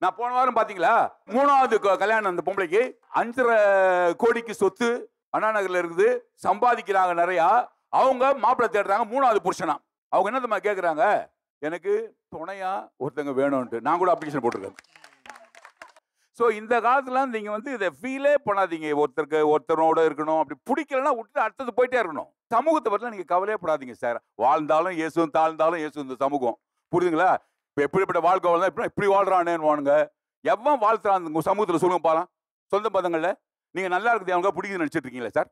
நான் போன வாரம் பாத்தீங்களா, 3வது கல்யாணம் அந்த பொம்பளைக்கு 5.5 கோடிக்கு சொத்து அண்ணா நகர்ல இருக்குது, சம்பாதிக்கிறாங்க நிறையா. அவங்க மாப்பிள்ளை தேடுறாங்க 3வது புருஷனா. அவங்க என்ன கேக்குறாங்க, எனக்கு துணையா ஒருத்தங்க வேணும்ட்டு. நான் கூட அப்ளிகேஷன் போட்டிருக்கேன். ஸோ இந்த காலத்துல நீங்க வந்து இதை ஃபீலே பண்ணாதீங்க. ஒருத்தரோட இருக்கணும், அப்படி பிடிக்கலன்னா விட்டு அடுத்தது போயிட்டே இருக்கணும். சமூகத்தை பற்றி நீங்க கவலையே படாதீங்க சார். வாழ்ந்தாலும் இயேசுவும், தாழ்ந்தாலும் இயேசு இந்த சமூகம். புரியுதுங்களா? இப்போ எப்படிப்பட்ட வாழ்க்கை வாழ்ந்தா இப்படி வாழ்றானேன்னு வானுங்க. எவன் வாழ்த்துறான் உங்க சமூகத்தில் சொல்லுங்க பாலாம். சொந்த பந்தங்கள்ல நீங்க நல்லா இருக்குது அவங்க பிடிக்குதுன்னு நினைச்சிட்டு இருக்கீங்களா சார்?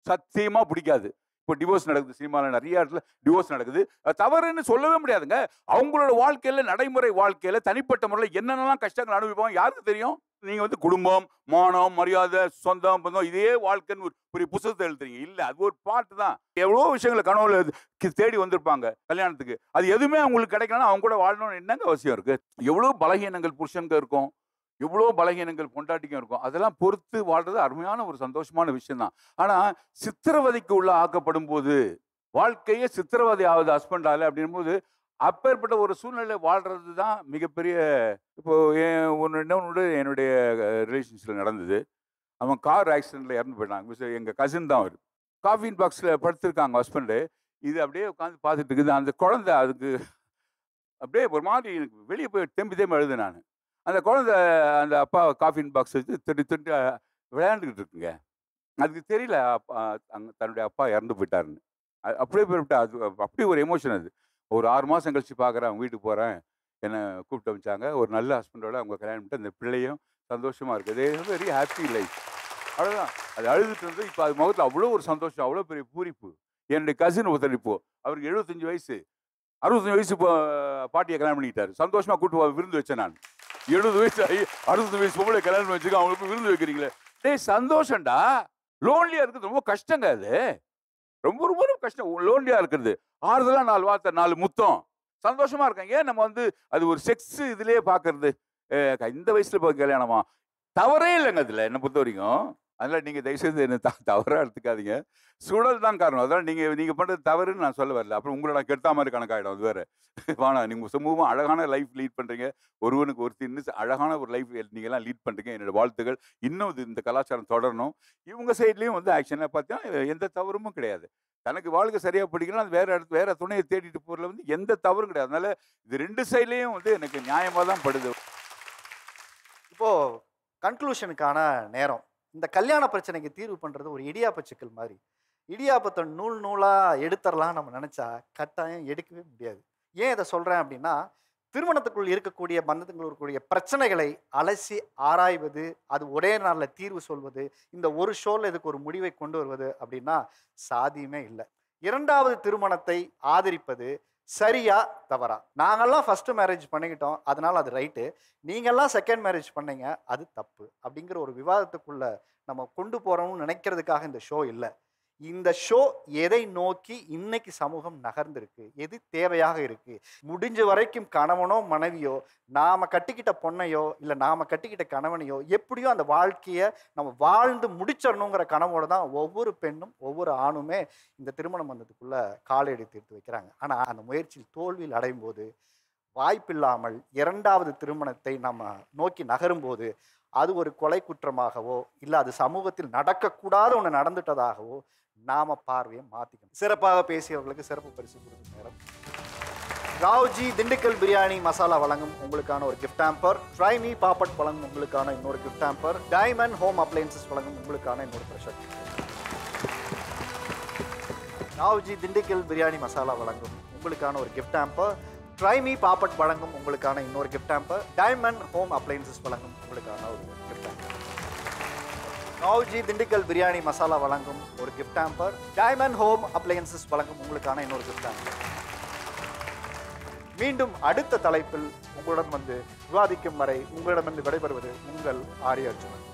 சத்தியமா பிடிக்காது. இப்போ டிவோர்ஸ் நடக்குது, சினிமாவில் நிறைய இடத்துல டிவோர்ஸ் நடக்குது. தவறுன்னு சொல்லவே முடியாதுங்க. அவங்களோட வாழ்க்கையில, நடைமுறை வாழ்க்கையில, தனிப்பட்ட முறையில் என்னென்னலாம் கஷ்டங்கள் அனுபவிப்பாங்க யாருக்கு தெரியும்? நீங்க வந்து குடும்பம், மானம், மரியாதை, சொந்தம், பந்தம், இதே வாழ்க்கைன்னு ஒரு புத்தகத்தை எழுதுறீங்க. இல்ல, அது ஒரு பாட்டு தான். எவ்வளோ விஷயங்களை கனவுல தேடி வந்திருப்பாங்க கல்யாணத்துக்கு. அது எதுவுமே அவங்களுக்கு கிடைக்கலன்னா அவங்க கூட வாழணும்னு என்னங்க அவசியம் இருக்கு? எவ்வளோ பலகீனங்கள் புருஷனுக்கு இருக்கும், எவ்வளோ பலகீனங்கள் பொண்டாட்டிக்கும் இருக்கும். அதெல்லாம் பொறுத்து வாழ்றது அருமையான ஒரு சந்தோஷமான விஷயம் தான். ஆனா சித்திரவதைக்கு உள்ள ஆக்கப்படும் போது, வாழ்க்கையே சித்திரவதை ஆகுது ஹஸ்பண்டால அப்படின் போது, அப்பேற்பட்ட ஒரு சூழ்நிலை வாழ்றது தான் மிகப்பெரிய. இப்போ இன்னொன்று என்னுடைய ரிலேஷன்ஷிப்ல நடந்தது. அவன் கார் ஆக்சிடென்ட்ல இறந்து போயிட்டாங்க. எங்க கசின் தான் அவர். காஃபின் பாக்ஸ்ல படுத்திருக்காங்க ஹஸ்பண்டு. இது அப்படியே உட்காந்து பார்த்துட்டு இருக்குது. அந்த குழந்தை அதுக்கு அப்படியே ஒரு மாதிரி வெளியே போய் தேம்பி அழுது. நான் அந்த குழந்தை அந்த அப்பா காஃபின் பாக்ஸ் வச்சு திட்டு விளையாண்டுக்கிட்டு இருக்குங்க. அதுக்கு தெரியல தன்னுடைய அப்பா இறந்து போயிட்டாருன்னு. அப்படியே போய்விட்டா. அது அப்படியே ஒரு எமோஷன். அது ஒரு 6 மாதம் கழிச்சு பார்க்குறேன், அவங்க வீட்டுக்கு போகிறேன், என்னை கூப்பிட்டு வச்சாங்க. ஒரு நல்ல ஹஸ்பண்டோட அவங்க கல்யாணம் பண்ணிட்டு அந்த பிள்ளையும் சந்தோஷமாக இருக்குது. Very happy life. அவ்வளோதான். அது அழுதுட்டு இருந்து இப்போ அது முகத்தில் அவ்வளோ ஒரு சந்தோஷம், அவ்வளோ பெரிய பூரிப்பு. என்னுடைய கசின் ஒருத்தர் இப்போ அவருக்கு 75 வயசு, 65 வயசு பாட்டியை கல்யாணம் பண்ணிக்கிட்டாரு. சந்தோஷமாக கூப்பிட்டு விருந்து வச்சேன் நான். 70 வயசு 65 வயசு பொம்பளை கல்யாணம் வச்சுக்க அவங்களுக்கு விருந்து வைக்கிறீங்களே. டேய் சந்தோஷம்டா. லோன்லியாக இருக்கிறது ரொம்ப கஷ்டங்க. அது ரொம்ப ரொம்ப கஷ்டம் லோன்லியாக இருக்கிறது. ஆறுதலாக 4 வார்த்தை, 4 முத்தம், சந்தோஷமா இருக்காங்க. ஏன் நம்ம வந்து அது ஒரு செக்ஸ் இதுலயே பார்க்கறது? இந்த வயசுல போய் கல்யாணமா? தவறே இல்லைங்க அதில் என்னை பொறுத்த வரைக்கும். அதனால நீங்க தயவுசெய்து என்ன தவறா எடுத்துக்காதீங்க. சூழல் தான் காரணம். அதனால நீங்க பண்றது தவறுன்னு நான் சொல்ல வரல. அப்புறம் உங்களை நான் கெடுத்த மாதிரி கணக்காயிடும். அது வேற வானா. நீங்க சமூகமாக அழகான லைஃப் லீட் பண்றீங்க. ஒருவனுக்கு ஒருத்தர் இன்னும் அழகான ஒரு லைஃப் நீங்க எல்லாம் லீட் பண்றீங்க. என்னோட வாழ்த்துக்கள். இன்னும் இந்த கலாச்சாரம் தொடரணும். இவங்க சைட்லயும் வந்து ஆக்சுவலாக பார்த்தீங்கன்னா எந்த தவறும் கிடையாது. தனக்கு வாழ்க்கை சரியா பிடிக்கணும், அது வேற துணையை தேடிட்டு போறதுல வந்து எந்த தவறும் கிடையாது. அதனால இது 2 சைட்லயும் வந்து எனக்கு நியாயமா தான் படுது. இப்போ கன்க்ளூஷனுக்கான நேரம். இந்த கல்யாண பிரச்சனைக்கு தீர்வு பண்ணுறது ஒரு இடியாப்ப சிக்கல் மாதிரி. இடியாப்பத்தை நூல் நூலாக எடுத்துடலாம் நம்ம நினச்சா கட்டாயம் எடுக்கவே முடியாது. ஏன் இதை சொல்கிறேன் அப்படின்னா, திருமணத்துக்குள் இருக்கக்கூடிய பந்தத்துக்குள் இருக்கக்கூடிய பிரச்சனைகளை அலசி ஆராய்வது, அது ஒரே நாளில் தீர்வு சொல்வது, இந்த ஒரு ஷோவில் இதுக்கு ஒரு முடிவை கொண்டு வருவது அப்படின்னா சாத்தியமே இல்லை. இரண்டாவது திருமணத்தை ஆதரிப்பது சரியா தவறா? நாங்கள்லாம் ஃபர்ஸ்ட் மேரேஜ் பண்ணிக்கிட்டோம், அதனால அது ரைட்டு, நீங்கள்லாம் செகண்ட் மேரேஜ் பண்ணீங்க, அது தப்பு அப்படிங்கிற ஒரு விவாதத்துக்குள்ள நம்ம கொண்டு போகிறோம்னு நினைக்கிறதுக்காக இந்த ஷோ இல்லை. இந்த ஷோ எதை நோக்கி இன்னைக்கு சமூகம் நகர்ந்திருக்கு, எது தேவையாக இருக்கு, முடிஞ்ச வரைக்கும் கணவனோ மனைவியோ நாம கட்டிக்கிட்ட பொண்ணையோ இல்லை நாம கட்டிக்கிட்ட கணவனையோ எப்படியோ அந்த வாழ்க்கையை நம்ம வாழ்ந்து முடிச்சிடணுங்கிற கனவோடு தான் ஒவ்வொரு பெண்ணும் ஒவ்வொரு ஆணுமே இந்த திருமணம் பந்தத்துக்குள்ள காலடி தீர்த்து வைக்கிறாங்க. ஆனால் அந்த முயற்சியில் தோல்வியில் அடையும் போது, வாய்ப்பில்லாமல் இரண்டாவது திருமணத்தை நம்ம நோக்கி நகரும்போது அது ஒரு கொலை குற்றமாகவோ இல்லை அது சமூகத்தில் நடக்கக்கூடாத ஒன்று நடந்துட்டதாகவோ நாம பார்வையை மாற்றிக்கணும். சிறப்பாக பேசியவர்களுக்கு சிறப்பு பரிசு கொடுக்கும் நேரம். ராவ்ஜி திண்டுக்கல் பிரியாணி மசாலா வழங்கும் உங்களுக்கான ஒரு gift hamper, try me papad வழங்கும் உங்களுக்கான இன்னொரு gift hamper, diamond home appliances வழங்கும் உங்களுக்கான இன்னொரு ப்ரெஷர். ராவ்ஜி திண்டுக்கல் பிரியாணி மசாலா வழங்கும் உங்களுக்கான ஒரு gift hamper, try me papad வழங்கும் உங்களுக்கான இன்னொரு gift hamper, diamond home appliances வழங்கும் உங்களுக்கான ஒரு கிஃப்ட் ஹேம்பர். ராவ்ஜி திண்டுக்கல் பிரியாணி மசாலா வழங்கும் ஒரு gift hamper, diamond home appliances வழங்கும் உங்களுக்கான இன்னொரு கிஃப்ட் ஹேம்பர். மீண்டும் அடுத்த தலைப்பில் உங்களுடன் வந்து விவாதிக்கும் வரை உங்களிடமிருந்து விடைபெறுவது உங்கள் ஆரிய அர்ஜுனன்.